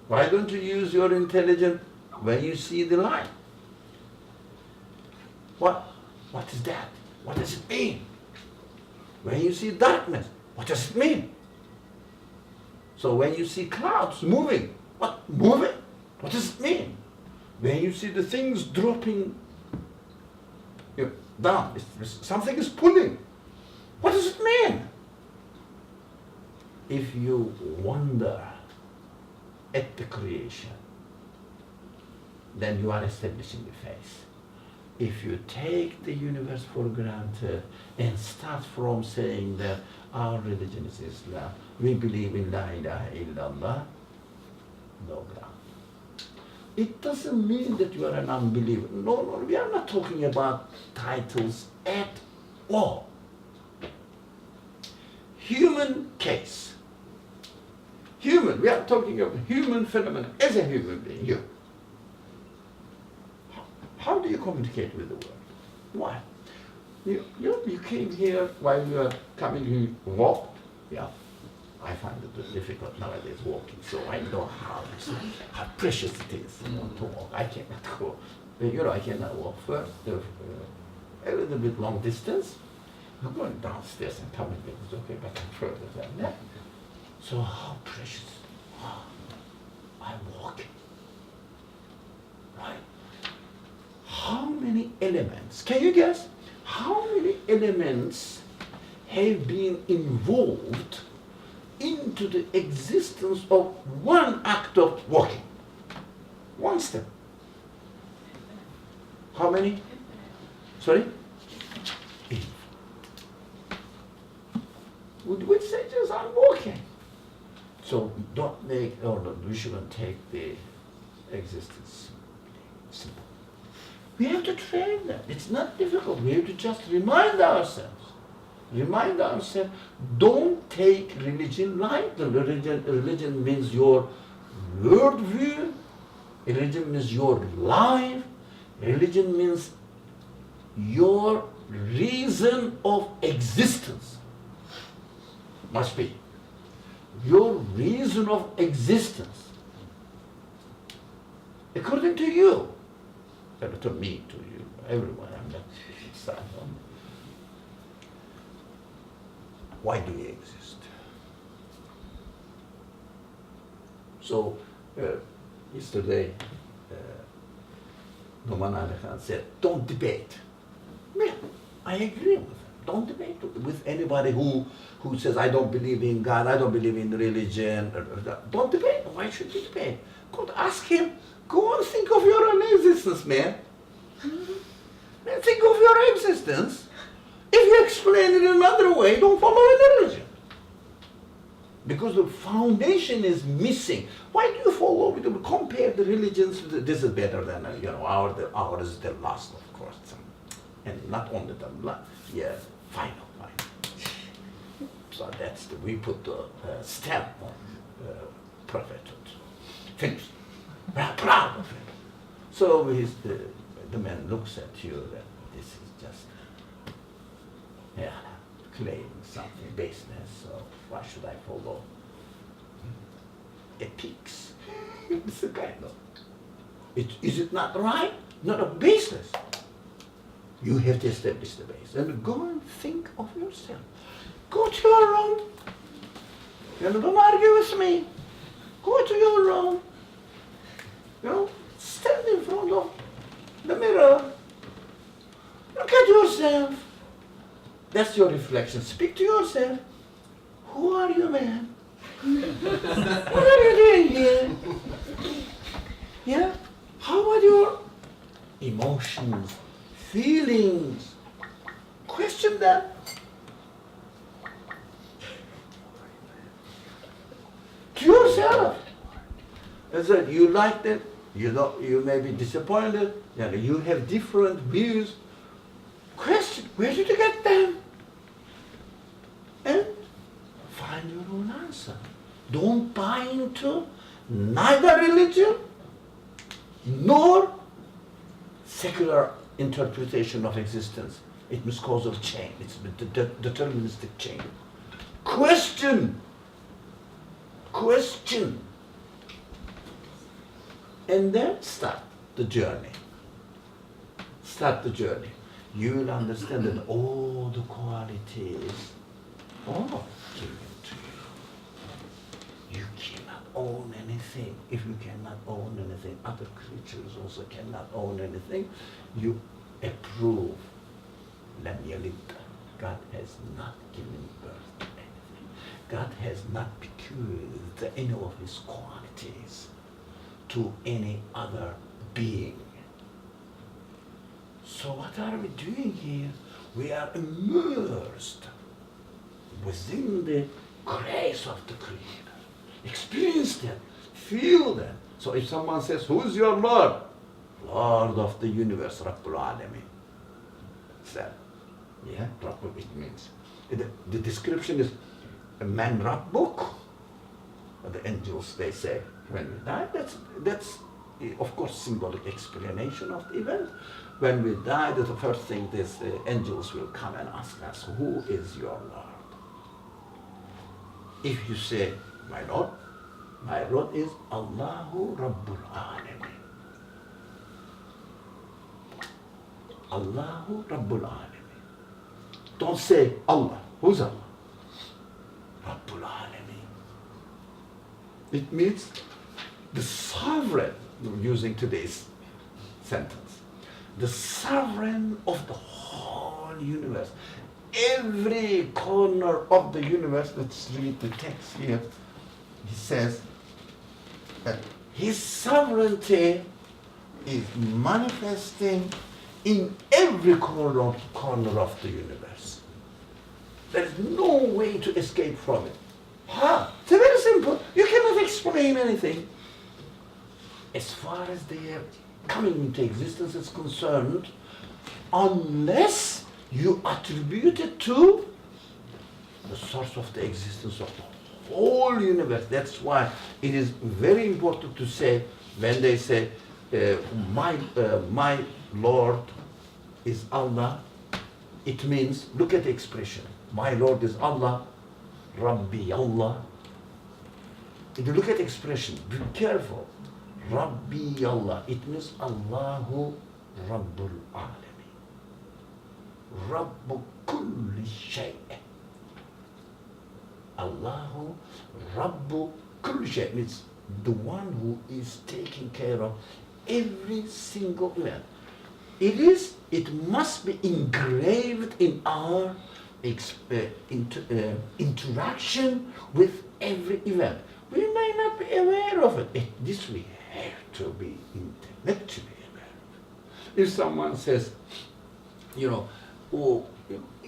Why don't you use your intelligence when you see the light? What is that? What does it mean? When you see darkness, what does it mean? So when you see clouds moving, moving? What does it mean? When you see the things dropping down, something is pulling. What does it mean? If you wonder at the creation, then you are establishing the faith. If you take the universe for granted and start from saying that our religion is Islam, we believe in La ilaha illallah, no ground. It doesn't mean that you are an unbeliever. No, we are not talking about titles at all. Human case. Human, We are talking of human phenomenon as a human being. You. How do you communicate with the world? Why? You came here while you were coming, you walked. Yeah. I find it difficult nowadays walking, so I know how precious it is to walk. I cannot go. I cannot walk first. A little bit long distance. I'm going downstairs and coming back. It's okay, but I'm further than that. So how precious. Oh, I'm walking. Right? How many elements? Can you guess? How many elements have been involved into the existence of one act of walking? One step. How many? Sorry? Which say just I'm walking. So don't make, no, we shouldn't take the existence simple. We have to train that. It's not difficult. We have to just remind ourselves. Don't take religion lightly. Religion means your worldview. Religion means your life. Religion means your reason of existence. Must be. Your reason of existence. According to you. To me, to you, everyone. I'm not sad. Why do we exist? So, yesterday, Monarch said, don't debate. Yeah, I agree with him. Don't debate with anybody who says, I don't believe in God, I don't believe in religion. Don't debate. Why should you debate? Go ask him. Go and think of your own existence, man. Think of your existence. If you explain it in another way, don't follow a religion. Because the foundation is missing. Why do you follow? Compare the religions. This is better than, ours is the last, of course. And not only the last. Yeah, final. So we put the stamp on prophethood. Finished. We are proud of it. So the man looks at you that this is just claiming something baseless, so why should I follow? Ethics. It's a kind of. Is it not right? Not a baseless. You have to establish the base. And go and think of yourself. Go to your room. Don't argue with me. Go to your room. Stand in front of the mirror. Look at yourself. That's your reflection. Speak to yourself. Who are you, man? What are you doing here? Yeah? How about your emotions, feelings? Question them. To yourself. I said, you like that? You may be disappointed. You have different views. Question, where did you get them? And find your own answer. Don't buy into neither religion nor secular interpretation of existence. It must cause a change. It's a deterministic change. Question. And then start the journey. You will understand that all the qualities are given to you. You cannot own anything. If you cannot own anything, other creatures also cannot own anything. You approve. Lam yalid. God has not given birth to anything. God has not bequeathed any of his qualities to any other being. So what are we doing here? We are immersed within the grace of the Creator. Experience that, feel that. So if someone says, who is your Lord? Lord of the universe, Rabbul Alamin. That, yeah, Rabbul, it means. The description is, man Rabbuk, the angels, they say, when we die. That's of course, symbolic explanation of the event. When we die, the first thing is the angels will come and ask us, who is your Lord? If you say, my Lord is Allahu Rabbul Alamin. Allahu Rabbul Alamin. Don't say Allah. Who's Allah? Rabbul Alamin. It means the sovereign, using today's sentence, the sovereign of the whole universe. Every corner of the universe, let's read the text here. He says that his sovereignty is manifesting in every corner of the universe. There is no way to escape from it. It's very simple. You cannot explain anything. As far as their coming into existence is concerned, unless you attribute it to the source of the existence of the whole universe. That's why it is very important to say, when they say, my Lord is Allah, it means, look at the expression, my Lord is Allah, Rabbi Allah. If you look at the expression, be careful. Rabbi Allah, it means Allahu Rabbul Alamin. Rabbu kulli shay'. Allahu Rabbu kulli shay' means the one who is taking care of every single event. It must be engraved in our interaction with every event. We may not be aware of it. This we have to be intellectually aware of. If someone says,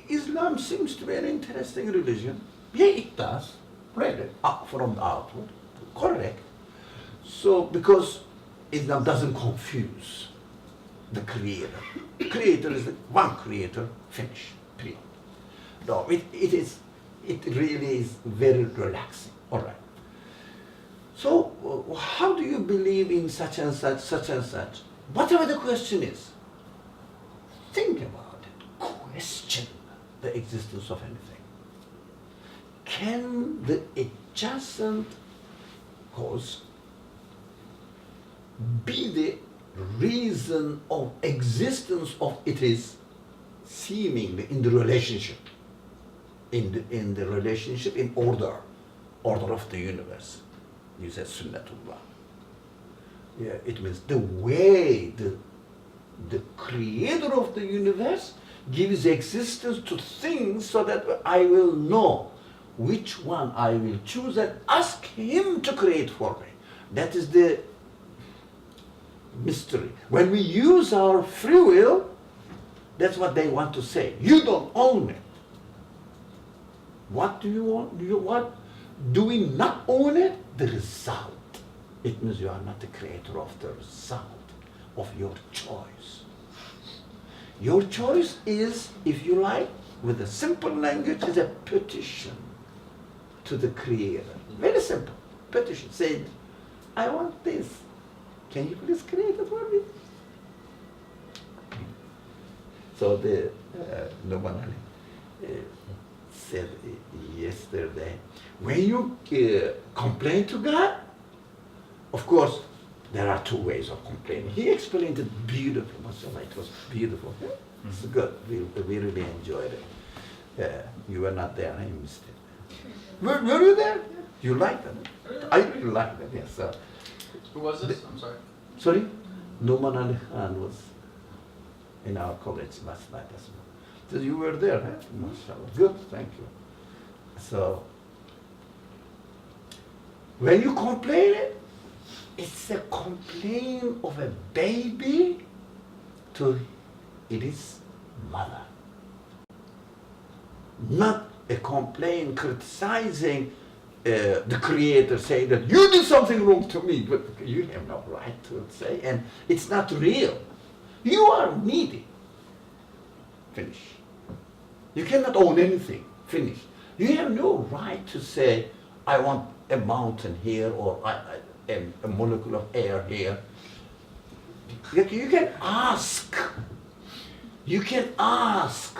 Islam seems to be an interesting religion. Yeah, it does. Read it from the outward. Correct. So, because Islam doesn't confuse the creator. The creator is the one creator, finish, period. No, it really is very relaxing. All right. So, how do you believe in such and such, such and such? Whatever the question is, think about it. Question the existence of anything. Can the adjacent cause be the reason of existence of it is seemingly in the relationship, in the relationship, in order of the universe? You said Sunnatullah. Yeah, it means the way the creator of the universe gives existence to things so that I will know which one I will choose and ask him to create for me. That is the mystery. When we use our free will, that's what they want to say. You don't own it. What do you want? Do we not own it? The result. It means you are not the creator of the result of your choice. Your choice is, if you like, with a simple language, is a petition to the creator. Very simple. Petition. Saying, I want this. Can you please create it for me? So the Noman said yesterday, when you complain to God, of course, there are two ways of complaining. He explained it beautifully. MashaAllah, it was beautiful. It's good. We really enjoyed it. You were not there. I missed it. Were you there? You liked it? I really liked it, yes. Who was this? I'm sorry. Sorry? Nouman Ali Khan was in our college last night as well. So you were there, huh? MashaAllah. Good, thank you. So, when you complain, it's a complaint of a baby to its mother. Not a complaint criticizing the creator, saying that you did something wrong to me, but you have no right to say, and it's not real. You are needy. Finish. You cannot own anything. Finish. You have no right to say, I want a mountain here or a molecule of air here. You can ask. You can ask.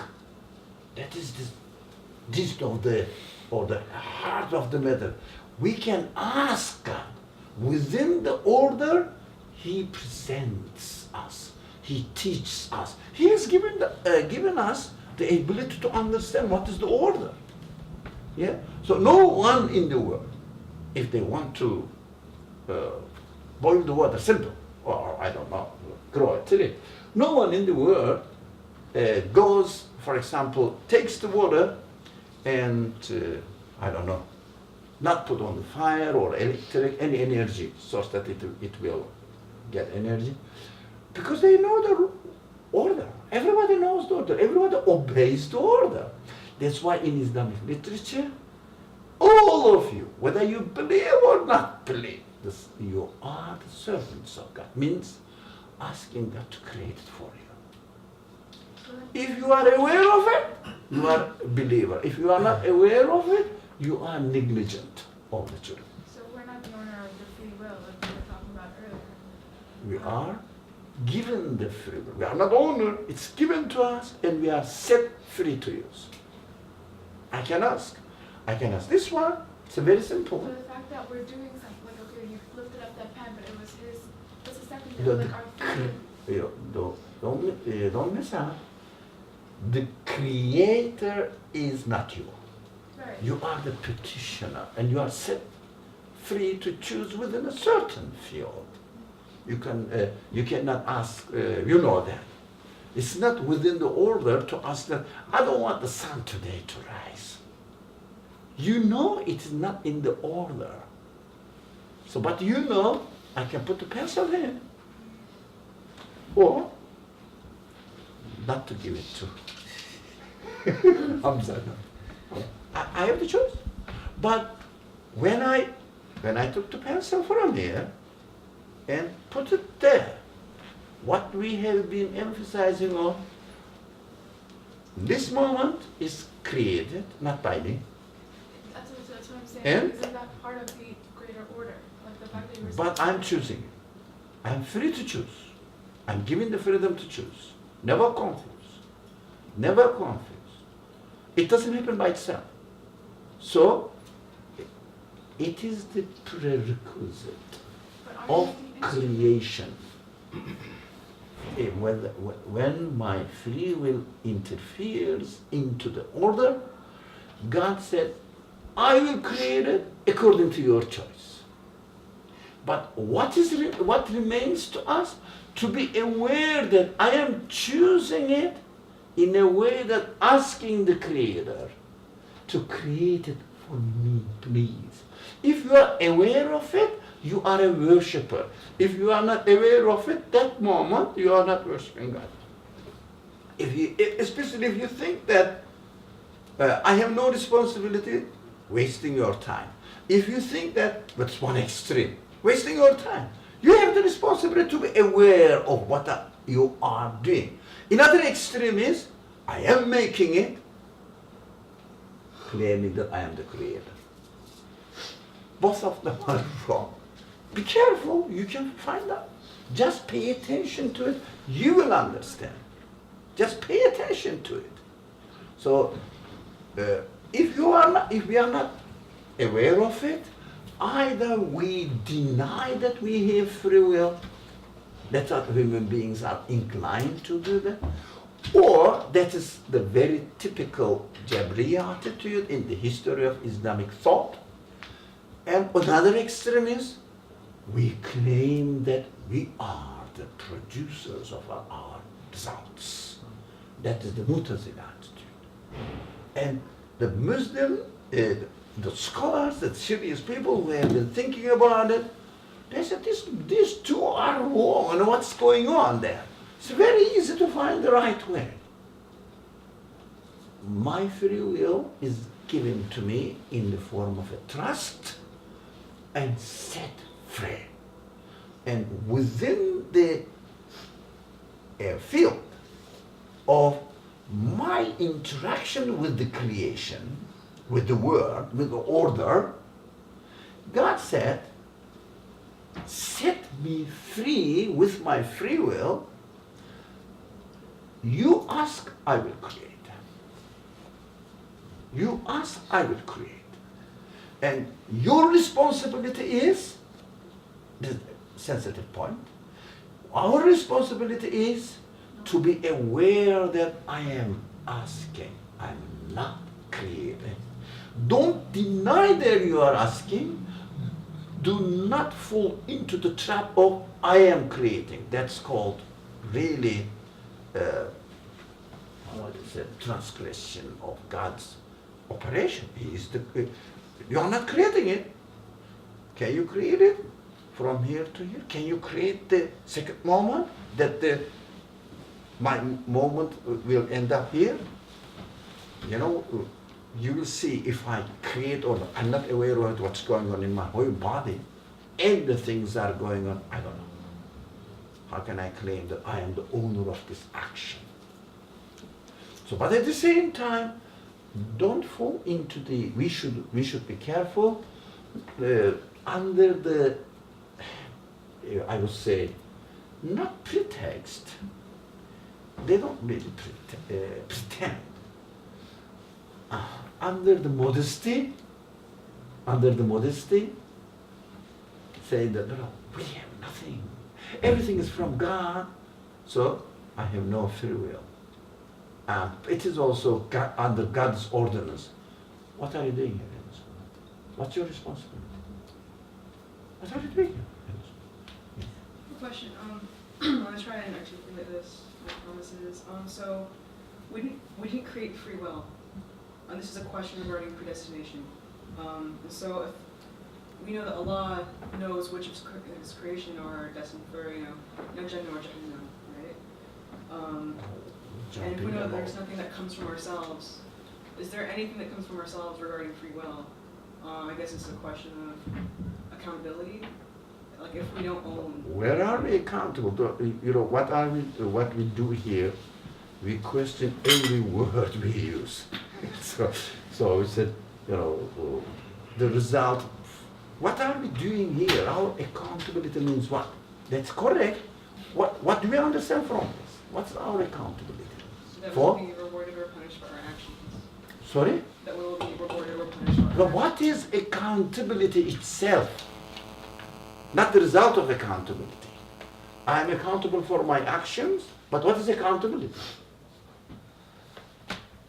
That is the gist of the heart of the matter. We can ask God. Within the order, He presents us. He teaches us. He has given us the ability to understand what is the order. Yeah. So no one in the world, if they want to boil the water, simple, or I don't know, grow a tree. No one in the world goes, for example, takes the water and I don't know, not put on the fire or electric, any energy source that it will get energy, because they know the order. Everybody knows the order. Everybody obeys the order. That's why in Islamic literature, all of you, whether you believe or not believe, you are the servants of God. Means asking God to create it for you. If you are aware of it, you are a believer. If you are not aware of it, you are negligent of the truth. So we're not the owner of the free will, like we were talking about earlier. We are given the free will. We are not owner. It's given to us, and we are set free to use. I can ask this one. It's a very simple So one. the fact that we're doing something, like, okay, you lifted up that pen, but it was his, what's the second The- thing? Like our free Don't miss out. The creator is not you. Right. You are the petitioner, and you are set free to choose within a certain field. You cannot ask. You know that it's not within the order to ask that. I don't want the sun today to rise. You know it is not in the order. So, but you know I can put the pencil in, or not to give it to. I'm sorry. I have the choice. But when I took the pencil from here and put it there, what we have been emphasizing on, this moment is created, not by me. That's what I'm saying. And? Isn't that part of the greater order? Like the fact that you were But I'm choosing it. I'm free to choose. I'm given the freedom to choose. Never confuse. Never confuse. It doesn't happen by itself. So, it is the prerequisite But aren't of you the instrument? creation. When my free will interferes into the order, God said, I will create it according to your choice. But what remains to us? To be aware that I am choosing it in a way that asking the Creator to create it for me, please. If you are aware of it, you are a worshipper. If you are not aware of it, that moment you are not worshiping God. Especially if you think that I have no responsibility, wasting your time. If you think that, that's one extreme, wasting your time. You have the responsibility to be aware of what you are doing. Another extreme is, I am making it, claiming that I am the creator. Both of them are wrong. Be careful, you can find out. Just pay attention to it, you will understand. Just pay attention to it. So, if we are not aware of it, either we deny that we have free will, that's what human beings are inclined to do that, or that is the very typical Jabriya attitude in the history of Islamic thought. And another extreme is, we claim that we are the producers of our results. That is the Mu'tazila attitude. And the Muslim, the scholars, the serious people who have been thinking about it, they said these two are wrong, and what's going on there? It's very easy to find the right way. My free will is given to me in the form of a trust and set free. And within the field of my interaction with the creation, with the world, with the order, God said, set me free with my free will. You ask, I will create. You ask, I will create. And your responsibility is, the sensitive point, our responsibility is to be aware that I am asking, I'm not creating. Don't deny that you are asking. Do not fall into the trap of I am creating. That's called really, what is it, transgression of God's operation. He is you are not creating it. Can you create it from here to here? Can you create the second moment that my moment will end up here? You know, you will see if I create or I'm not aware of what's going on in my whole body and the things that are going on, I don't know. How can I claim that I am the owner of this action? So, but at the same time, don't fall into the, we should be careful under the, I would say, not pretext. They don't really pretend. Under the modesty, say that no, we have nothing. Everything is from God, so I have no free will. It is also God, under God's ordinance. What are you doing here? What's your responsibility? What are you doing here? Question. I'm gonna try and articulate this. My promises. So, we didn't create free will. This is a question regarding predestination. So, if we know that Allah knows which of His creation are destined for, no Jannah or Jahannam, right? And if we know that there's nothing that comes from ourselves, is there anything that comes from ourselves regarding free will? I guess it's a question of accountability. Like if we don't own. Where are we accountable? What we do here, we question every word we use. So we said, the result. What are we doing here? Our accountability means what? That's correct. What do we understand from this? What's our accountability? That we will be rewarded or punished for our actions. Sorry? That we will be rewarded or punished for our But what is accountability itself? Not the result of accountability. I am accountable for my actions, but what is accountability?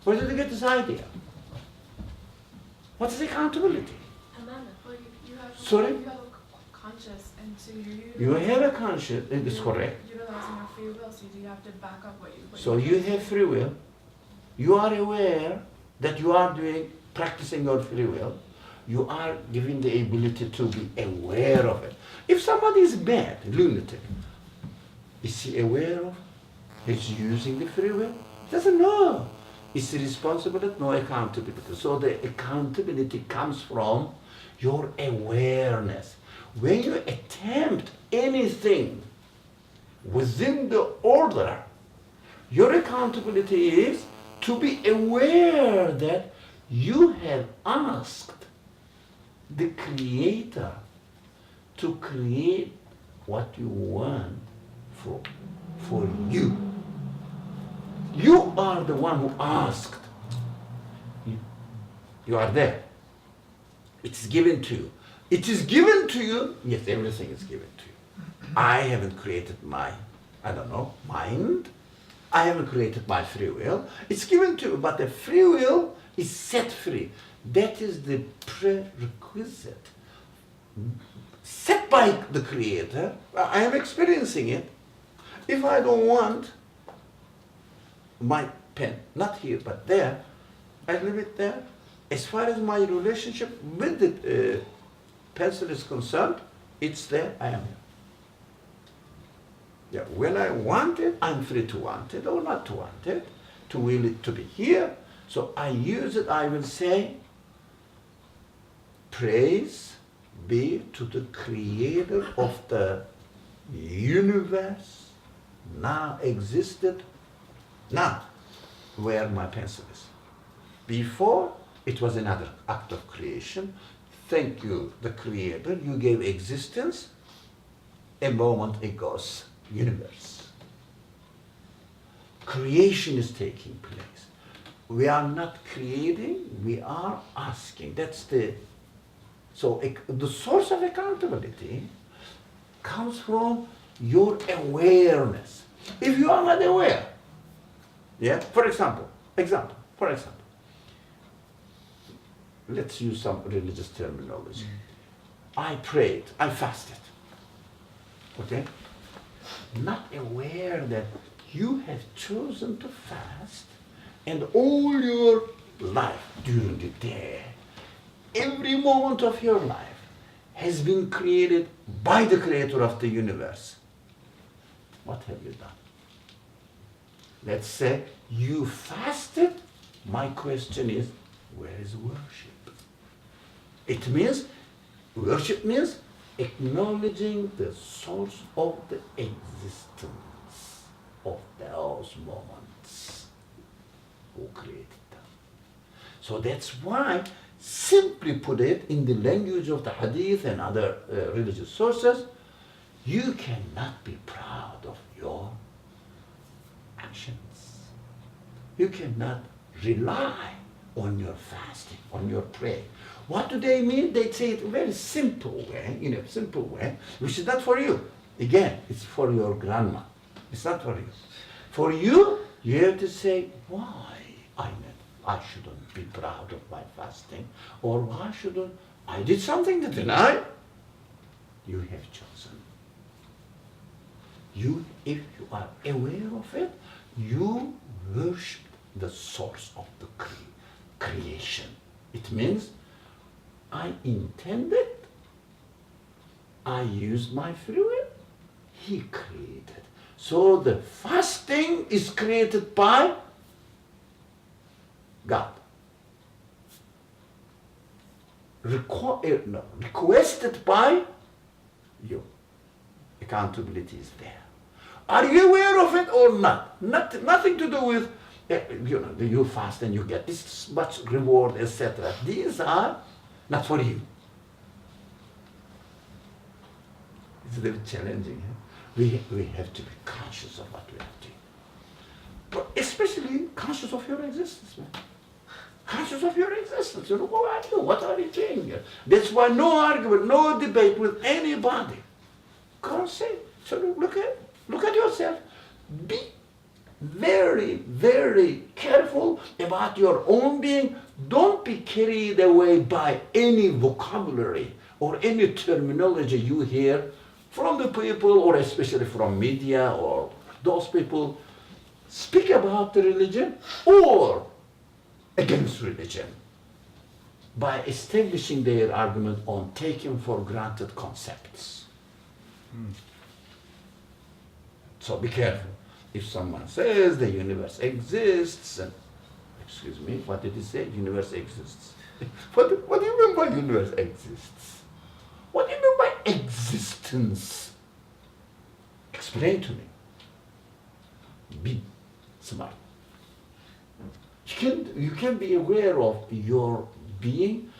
Where did you get this idea? What is accountability? Well, you have Sorry? You have a conscience, and so You have a conscience, it is correct. Utilizing your free will, so you have to back up what you. So you have free will. You are aware that you are practicing your free will. You are given the ability to be aware of it. If somebody is bad, lunatic, is he aware of he's using the free will? He doesn't know. Is he responsible? No accountability. So the accountability comes from your awareness. When you attempt anything within the order, your accountability is to be aware that you have asked the Creator to create what you want for you. You are the one who asked. You are there. It's given to you. It is given to you. Yes, everything is given to you. I haven't created my, mind. I haven't created my free will. It's given to you, but the free will is set free. That is the prerequisite set by the Creator. I am experiencing it. If I don't want my pen, not here but there, I leave it there. As far as my relationship with the pencil is concerned, it's there, I am here. Yeah, when I want it, I'm free to want it or not to want it, to will it to be here. So I use it, I will say, praise be to the Creator of the universe, now existed, now where my pencil is. Before, it was another act of creation. thank you, the Creator, you gave existence a moment ago's universe. Creation is taking place. We are not creating, we are asking. So the source of accountability comes from your awareness. If you are not aware, yeah, for example, let's use some religious terminology. I prayed, I fasted, okay? Not aware that you have chosen to fast, and all your life during the day, every moment of your life has been created by the Creator of the universe. What have you done? Let's say you fasted. My question is, where is worship? It means, worship means acknowledging the source of the existence of those moments who created them. So that's why, simply put it in the language of the hadith and other religious sources, you cannot be proud of your actions. You cannot rely on your fasting, on your prayer. What do they mean? They say it in a very simple way, which is not for you. Again, it's for your grandma. It's not for you. For you, you have to say, why I shouldn't be proud of my fasting, or why shouldn't I did something to deny? You have chosen. If you are aware of it, you worship the source of the creation. It means I intended, I used my free will, He created. So the fasting is created by God. Requested by you. Accountability is there. Are you aware of it or not? Nothing to do with, you fast and you get this much reward, etc. These are not for you. It's very challenging. We have to be conscious of what we are doing. But especially conscious of your existence, man. Conscious of your existence. Who are you? What are you doing here? That's why no argument, no debate with anybody. Can't say. So look at yourself. Be very, very careful about your own being. Don't be carried away by any vocabulary or any terminology you hear from the people, or especially from media, or those people speak about the religion or against religion by establishing their argument on taking for granted concepts. So be careful. If someone says the universe exists, and excuse me, what did he say? Universe exists. What do you mean by universe exists? What do you mean by existence? Explain to me. Be smart. You can be aware of your being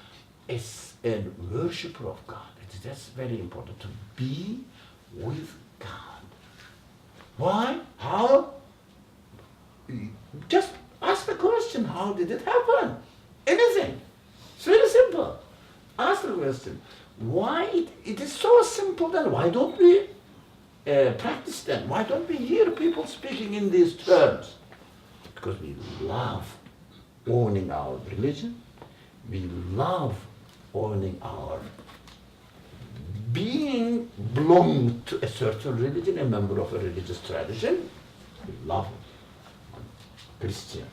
as a worshipper of God. That's very important, to be with God. Why? How? Just ask the question, how did it happen? Anything. It's very simple. Ask the question. Why it is so simple then? Why don't we practice then? Why don't we hear people speaking in these terms? Because we love owning our religion. We love owning our being belong to a certain religion, a member of a religious tradition. We love it. Christian,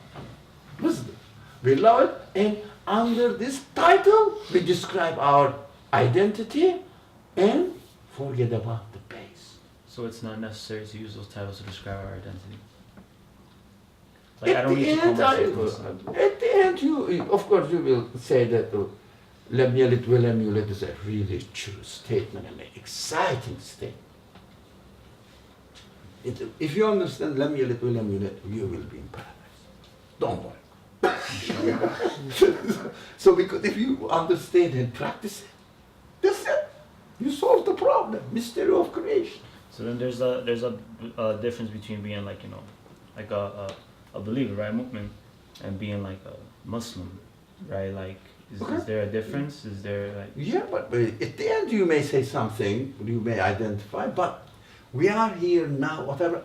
Muslim. We love it, and under this title, we describe our identity and forget about the base. So it's not necessary to use those titles to describe our identity? Like, I don't need to call myself Muslim. At the end, of course, you will say that Lam yalid wa lam yulad is a really true statement and an exciting statement. If you understand Lam yalid wa lam yulad, you will be in paradise. Don't worry. So because if you understand and practice it, You solve the problem, mystery of creation. So then there's a difference between being like, you know, like a believer, right, mu'min, and being like a Muslim, right? Like, is there a difference? Is there like? Yeah, but at the end you may say something, you may identify, but we are here now, whatever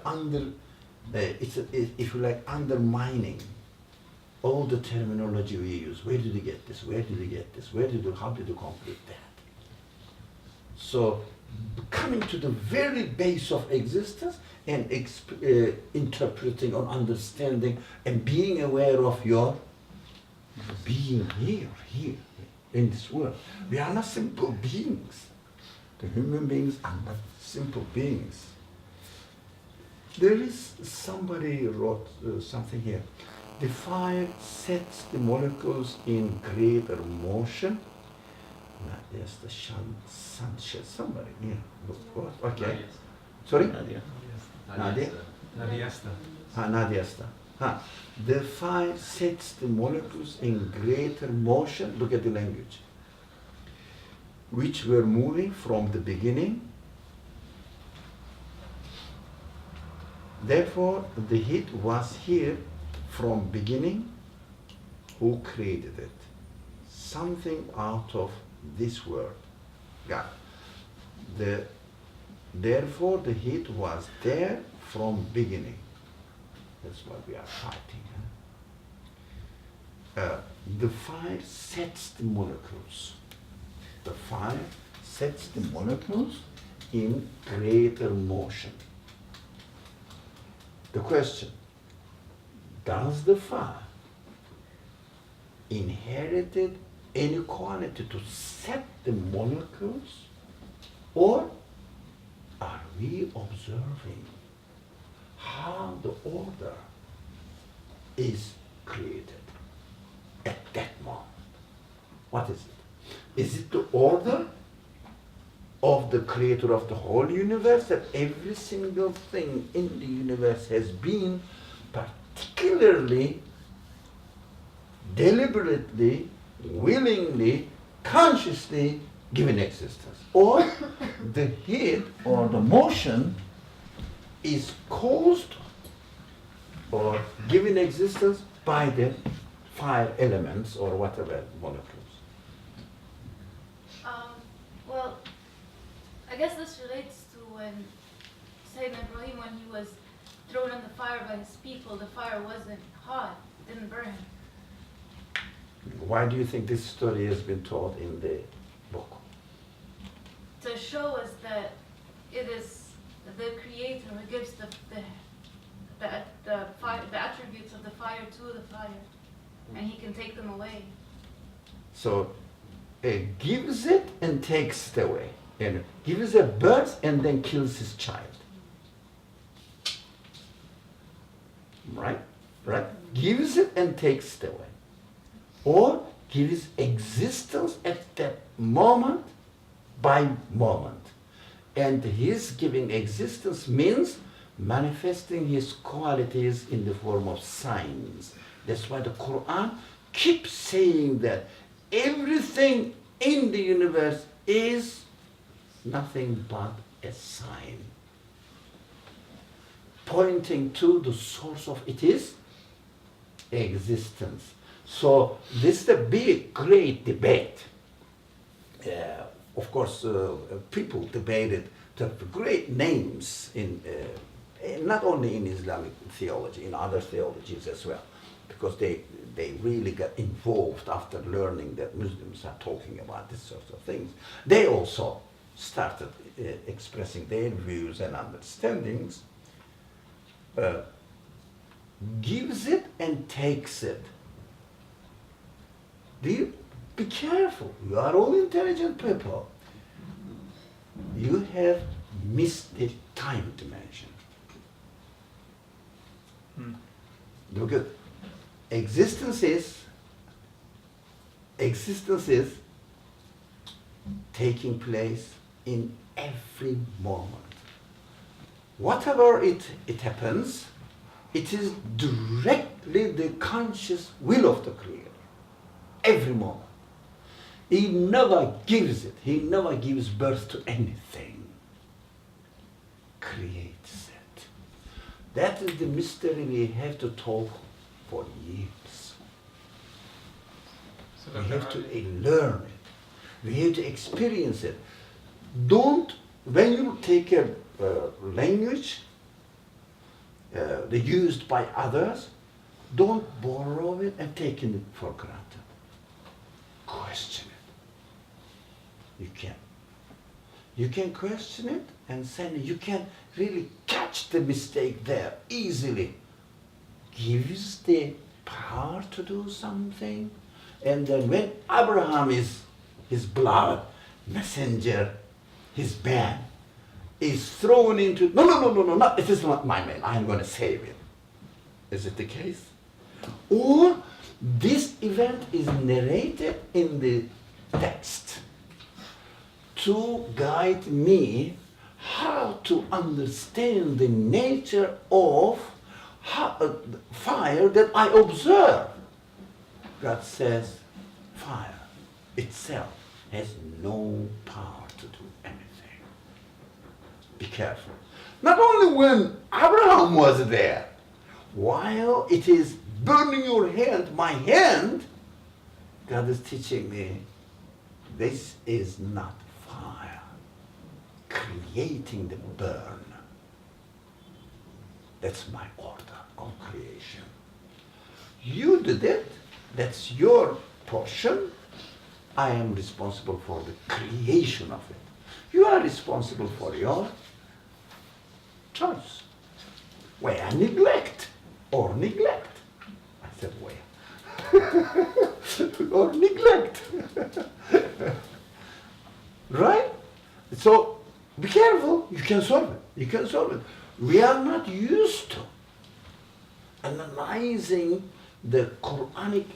if you like, undermining all the terminology we use. Where did you get this? Where did you get this? How did you complete that? So, coming to the very base of existence and interpreting or understanding and being aware of your being here in this world. We are not simple beings. The human beings are not simple beings. There is somebody wrote something here. The fire sets the molecules in greater motion. Yes, the sunshine. Somebody. Yeah. What? Okay. Sorry. Nadia. Nadia. Nadiesta. Nadiesta. The fire sets the molecules in greater motion. Look at the language. Which were moving from the beginning. Therefore, the heat was here from beginning. Who created it? Something out of this world. God. Therefore, the heat was there from beginning. That's what we are fighting. The fire sets the molecules. The fire sets the molecules in greater motion. The question, does the fire inherited any quality to set the molecules, or are we observing how the order is created at that moment? What is it? Is it the order of the creator of the whole universe, that every single thing in the universe has been particularly, deliberately, willingly, consciously given existence? Or the heat or the motion is caused or given existence by the fire elements or whatever molecules? Well, I guess this relates to when Sayyidina Ibrahim, when he was thrown in the fire by his people, the fire wasn't hot, it didn't burn him. Why do you think this story has been told in the book? To show us that it is the Creator who gives the attributes of the fire to the fire, and he can take them away. So it gives it and takes it away. And gives a birth and then kills his child. Right? Right? Gives it and takes it away. Or gives existence at that moment by moment. And his giving existence means manifesting his qualities in the form of signs. That's why the Qur'an keeps saying that everything in the universe is nothing but a sign, pointing to the source of its existence. So this is a big, great debate. Of course, people debated the great names in not only in Islamic theology, in other theologies as well, because they really got involved after learning that Muslims are talking about this sort of things. They also started expressing their views and understandings. Gives it and takes it. Be careful. You are all intelligent people. You have missed the time dimension. Look at existence is taking place in every moment. Whatever it happens, it is directly the conscious will of the Creator. Every moment. He never gives it. He never gives birth to anything. Creates it. That is the mystery we have to talk for years. So We have to learn it. We have to experience it. Don't, when you take a language used by others, don't borrow it and take it for granted. Question it. You can. You can question it and send it. You can really catch the mistake there easily. Gives the power to do something. And then when Abraham is his blood messenger, his man, is thrown into, no, it is not my man, I am going to save him. Is it the case? Or this event is narrated in the text to guide me how to understand the nature of fire that I observe. God says fire itself has no power to do anything. Be careful. Not only when Abraham was there, while it is burning your hand, my hand, God is teaching me, this is not fire creating the burn. That's my order of creation. You did it, that's your portion. I am responsible for the creation of it. You are responsible for your choice. Where neglect or neglect. I said where. Or neglect. Right? So be careful. You can solve it. You can solve it. We are not used to analyzing the Quranic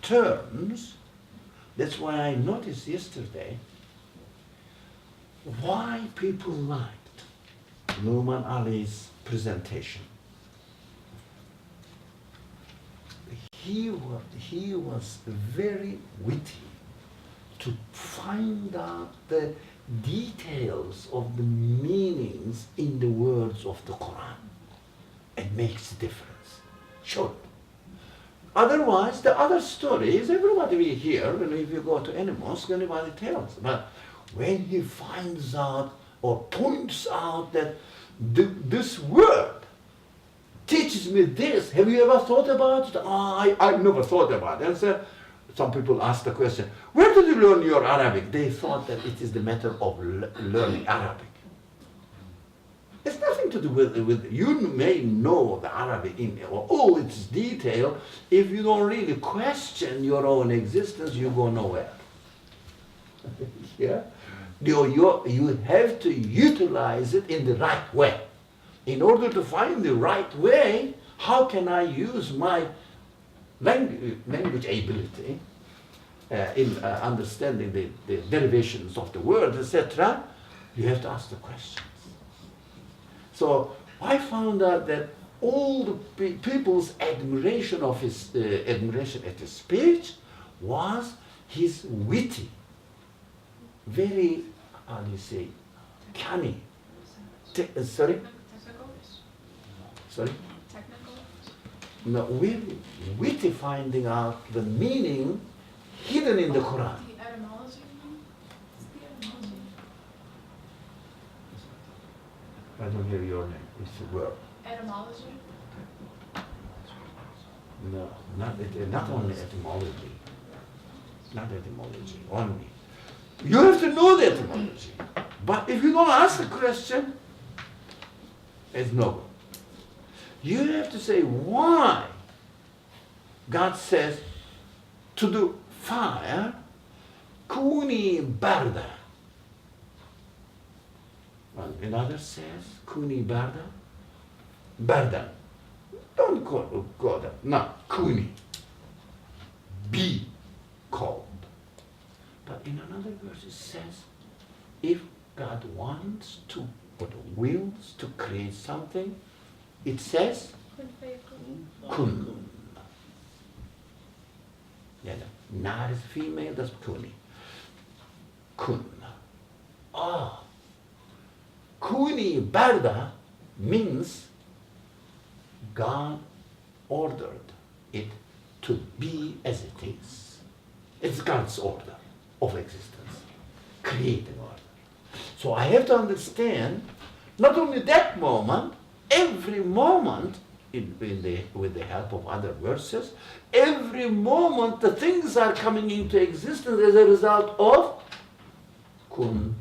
terms. That's why I noticed yesterday why people liked Nouman Ali's presentation. He was very witty to find out the details of the meanings in the words of the Quran. It makes a difference. Sure. Otherwise, the other stories, everybody will hear, and if you go to any mosque, anybody tells. But when he finds out or points out that this word teaches me this, have you ever thought about it? I never thought about it. And so some people ask the question, where did you learn your Arabic? They thought that it is the matter of learning Arabic. It's nothing to do with you may know the Arabic in all its detail. If you don't really question your own existence, you go nowhere. Yeah? You have to utilize it in the right way. In order to find the right way, how can I use my language ability in understanding the derivations of the word, etc.? You have to ask the questions. So I found out that all the people's admiration of his admiration at his speech was his witty, very, how do you say, cunning. Sorry? Sorry? Technical? No, witty finding out the meaning hidden in the Quran. The etymology? It's the etymology. I don't hear your name. It's a word. Etymology? No, not only etymology. Not etymology, only. You have to know the etymology. But if you don't ask the question, it's no good. You have to say why God says to do fire, kuni barda. Another says, kuni barda, barda. Don't go there. No, kuni. Be cold. But in another verse it says, if God wants to, or wills to create something, it says, kun. Yeah, nar is female, that's kuni. kun. Ah, kuni barda means God ordered it to be as it is. It's God's order of existence, creating order. So I have to understand not only that moment, every moment with the help of other verses, every moment the things are coming into existence as a result of kun.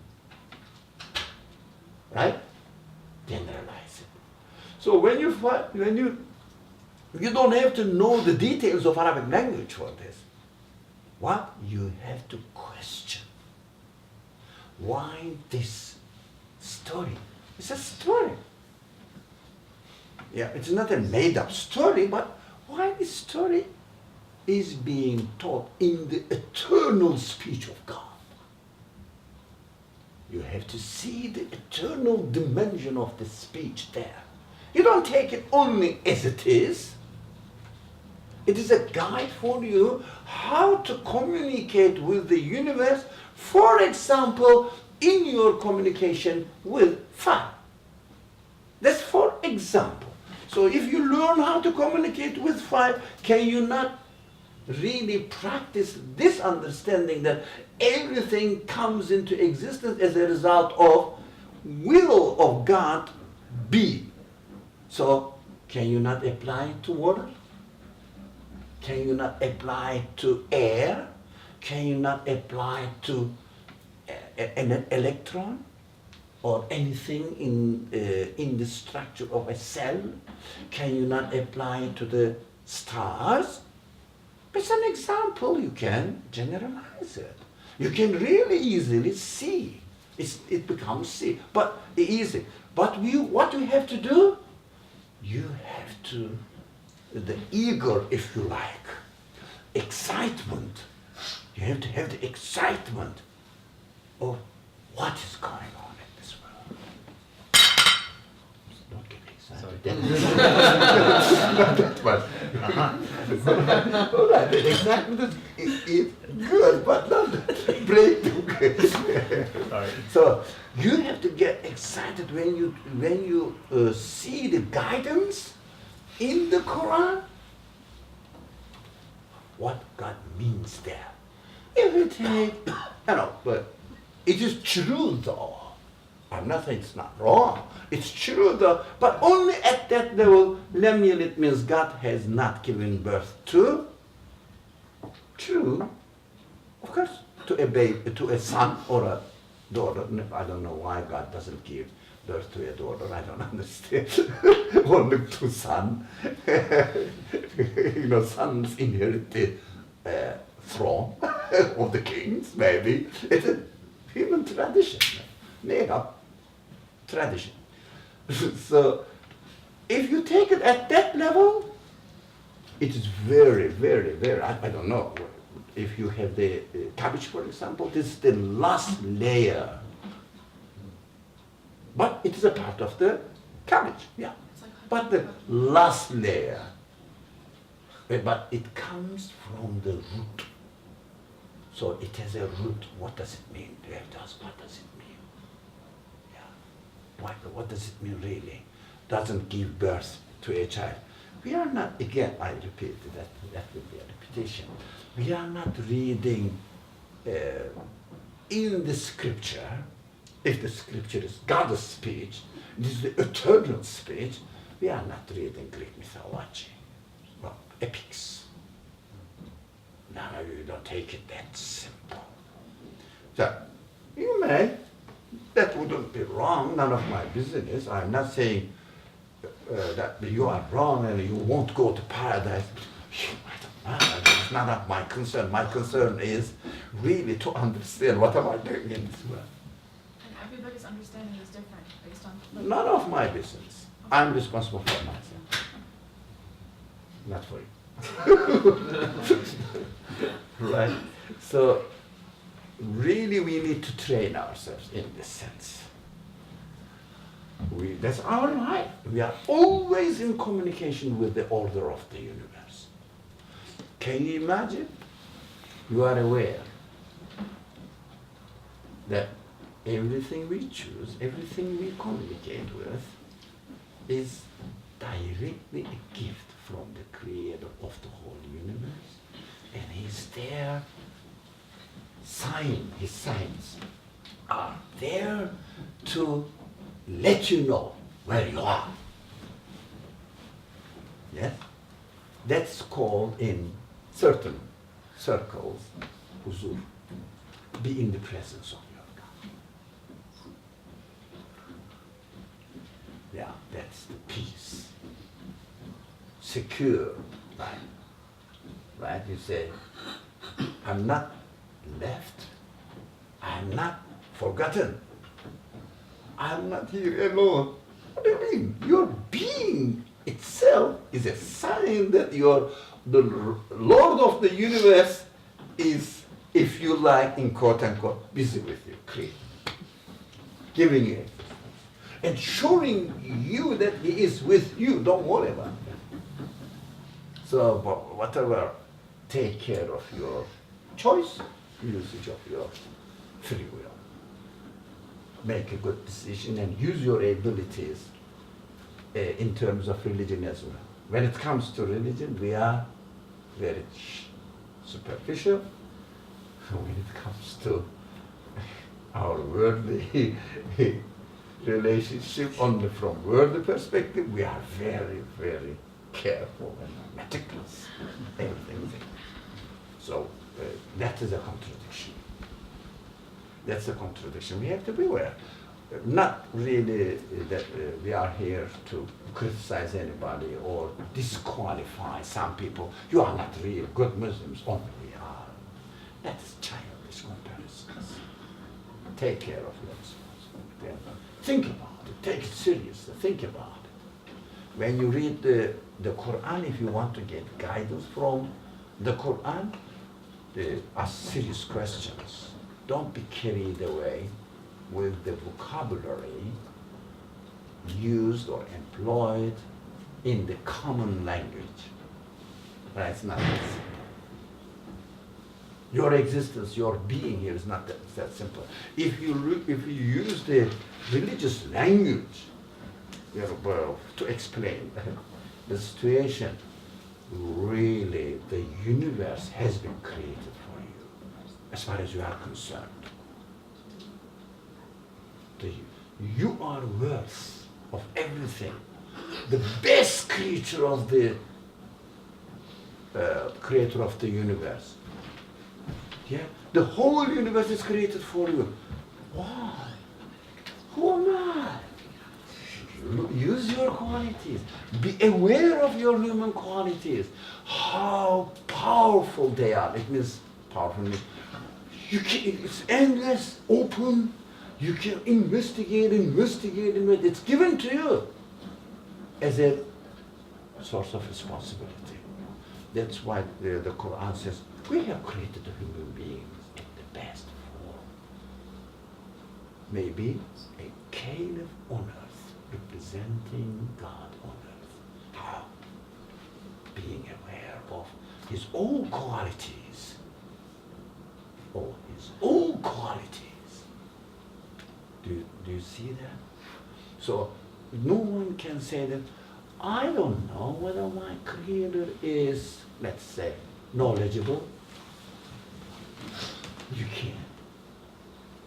Right? Generalize it. So when you don't have to know the details of Arabic language for this. What? You have to question. Why this story? It's a story. Yeah, it's not a made-up story, but why this story is being taught in the eternal speech of God. You have to see the eternal dimension of the speech there. You don't take it only as it is. It is a guide for you how to communicate with the universe, for example, in your communication with fire. That's for example. So if you learn how to communicate with fire, can you not really practice this understanding that everything comes into existence as a result of will of God be? So can you not apply it to water? Can you not apply it to air? Can you not apply it to an electron or anything in the structure of a cell? Can you not apply it to the stars? It's an example. You can generalize it. You can really easily see. It becomes see, but easy. But what you have to do? You have to, the eager, if you like, excitement. You have to have the excitement of what is going on in this world. Don't get excited. Not that much. All right, the excitement is good, but not break too good. So you have to get excited when you see the guidance in the Quran. What God means there. If you take, but it is true though. I'm not saying it's not wrong. It's true though, but only at that level. Lam yalid means God has not given birth to. True, of course, to a baby, to a son or a daughter. I don't know why God doesn't give birth to a daughter. I don't understand. Only to son. Sons inherit the throne of the kings. Maybe it's a human tradition, made up tradition. So if you take it at that level, it is very, very, very, I don't know, if you have the cabbage, for example, this is the last layer. But it is a part of the cabbage, yeah. But the last layer, but it comes from the root. So it has a root. What does it mean? What does it mean? Yeah. What does it mean really? Doesn't give birth to a child. We are not, again, I repeat, that would be a repetition. We are not reading in the scripture, if the scripture is God's speech, it is the eternal speech, we are not reading Greek mythology, well, epics. No, you don't take it that simple. So, you may, that wouldn't be wrong, none of my business. I'm not saying that you are wrong and you won't go to paradise. I don't know, it's none of my concern. My concern is really to understand what am I doing in this world. And everybody's understanding is different based on... None of my business. I'm responsible for myself. Not for you. Right? So, really we need to train ourselves in this sense. That's our life. We are always in communication with the order of the universe. Can you imagine? You are aware. that everything we choose, everything we communicate with is directly a gift from the creator of the whole universe. And he's there, his signs are there to let you know where you are. Yes? That's called in certain circles, huzur, be in the presence of your God. Yeah, that's the peace. Secure, right? Right? You say, I'm not left, I'm not forgotten, I'm not here alone. What do you mean? Your being itself is a sign that the Lord of the universe is, if you like, in quote unquote, busy with you, creating, giving you existence, and showing you that He is with you. Don't worry about it. So, whatever, take care of your choice, usage of your free will. Make a good decision and use your abilities in terms of religion as well. When it comes to religion, we are very superficial. When it comes to our worldly relationship, only from worldly perspective, we are very, very careful and meticulous. Everything. So that is a contradiction. That's a contradiction. We have to be aware. Not really that we are here to criticize anybody or disqualify some people. You are not real good Muslims, only we are. That is childish comparisons. Take care of your responsibility. Think about it. Take it seriously. Think about it. When you read the Qur'an, if you want to get guidance from the Qur'an, ask serious questions. Don't be carried away with the vocabulary used or employed in the common language. Right? It's not that simple. Your existence, your being here is not that simple. If you use the religious language to explain the situation, really the universe has been created for you, as far as you are concerned. You are worth of everything. The best creature of the creator of the universe. Yeah, the whole universe is created for you. Why? Who am I? Use your qualities. Be aware of your human qualities. How powerful they are. It means powerful. It's endless, open. You can investigate. It's given to you as a source of responsibility. That's why the Qur'an says, we have created the human beings in the best form. Maybe a caliph on earth, representing God on earth. How? Being aware of his own qualities. Oh, his own qualities. Do you see that? So no one can say that, I don't know whether my creator is, let's say, knowledgeable. You can't.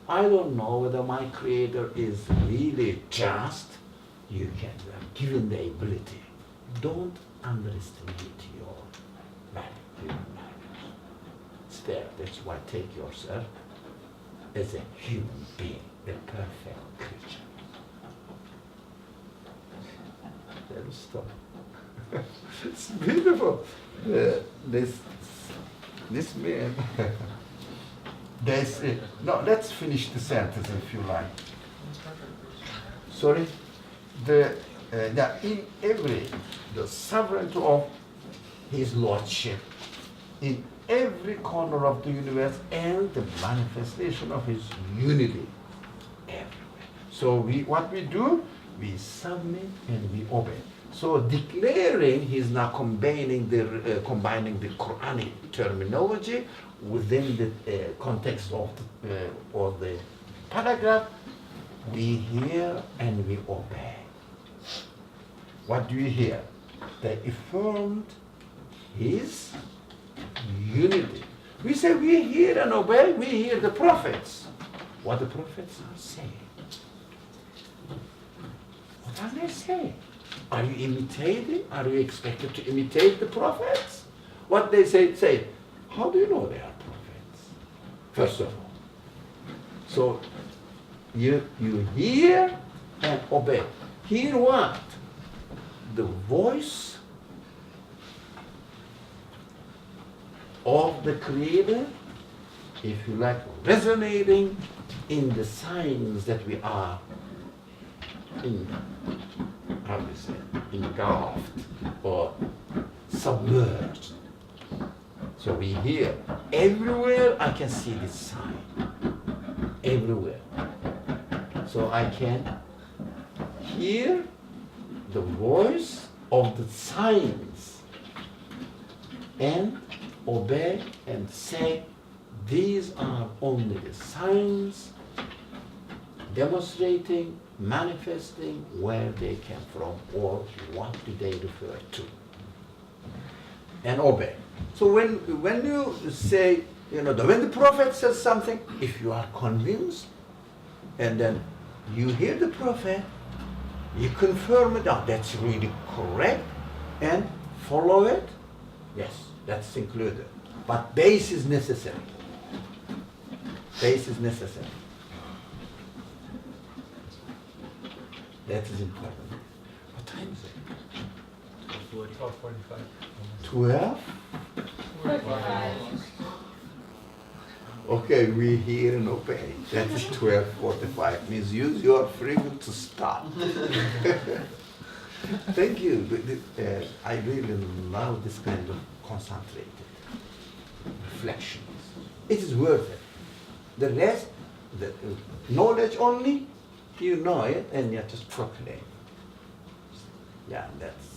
I don't know whether my creator is really just. You can. You are given the ability. Don't underestimate your value. It's there. That's why take yourself as a human being, the perfect creature. There is stop. It's beautiful. This man. No, let's finish the sentence if you like. Sorry. In the sovereignty of His Lordship, in every corner of the universe, and the manifestation of His unity everywhere. So what we do, we submit and we obey. So declaring, he's now combining the Quranic terminology within the context of the paragraph, we hear and we obey. What do we hear? They affirmed his unity. We say we hear and obey, we hear the prophets. What the prophets are saying. What are they saying? Are you imitating? Are you expected to imitate the prophets? What they say. How do you know they are prophets? First of all. So you hear and obey. Hear what? The voice of the Creator, if you like, resonating in the signs that we are engulfed or submerged. So we hear everywhere. I can see this sign everywhere. So I can hear the voice of the signs and obey and say, these are only the signs demonstrating, manifesting where they came from or what do they refer to. And obey. So when you say, when the prophet says something, if you are convinced and then you hear the prophet, you confirm it, that's really correct, and follow it, yes, that's included. But base is necessary. Base is necessary. That is important. What time is it? 12:45. 12? 45. Okay, we hear and obey. That is 12:45. Means use your free will to start. Thank you. I really love this kind of concentrated reflections. It is worth it. The rest, the knowledge only, you know it and you just proclaim. Yeah, that's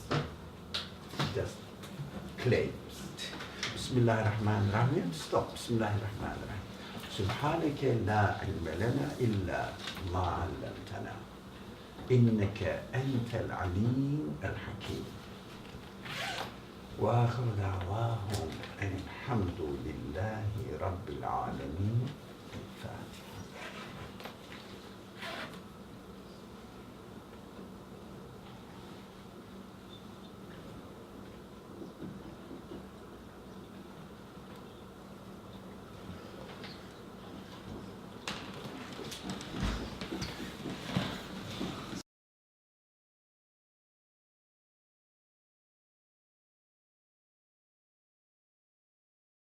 just claims. Bismillah ar-Rahman ar-Rahim. Stop. Bismillah ar-Rahman ar-Rahim. سبحانك لا علم لنا إلا ما علمتنا إنك أنت العليم الحكيم وآخر دعواهم أن الحمد لله رب العالمين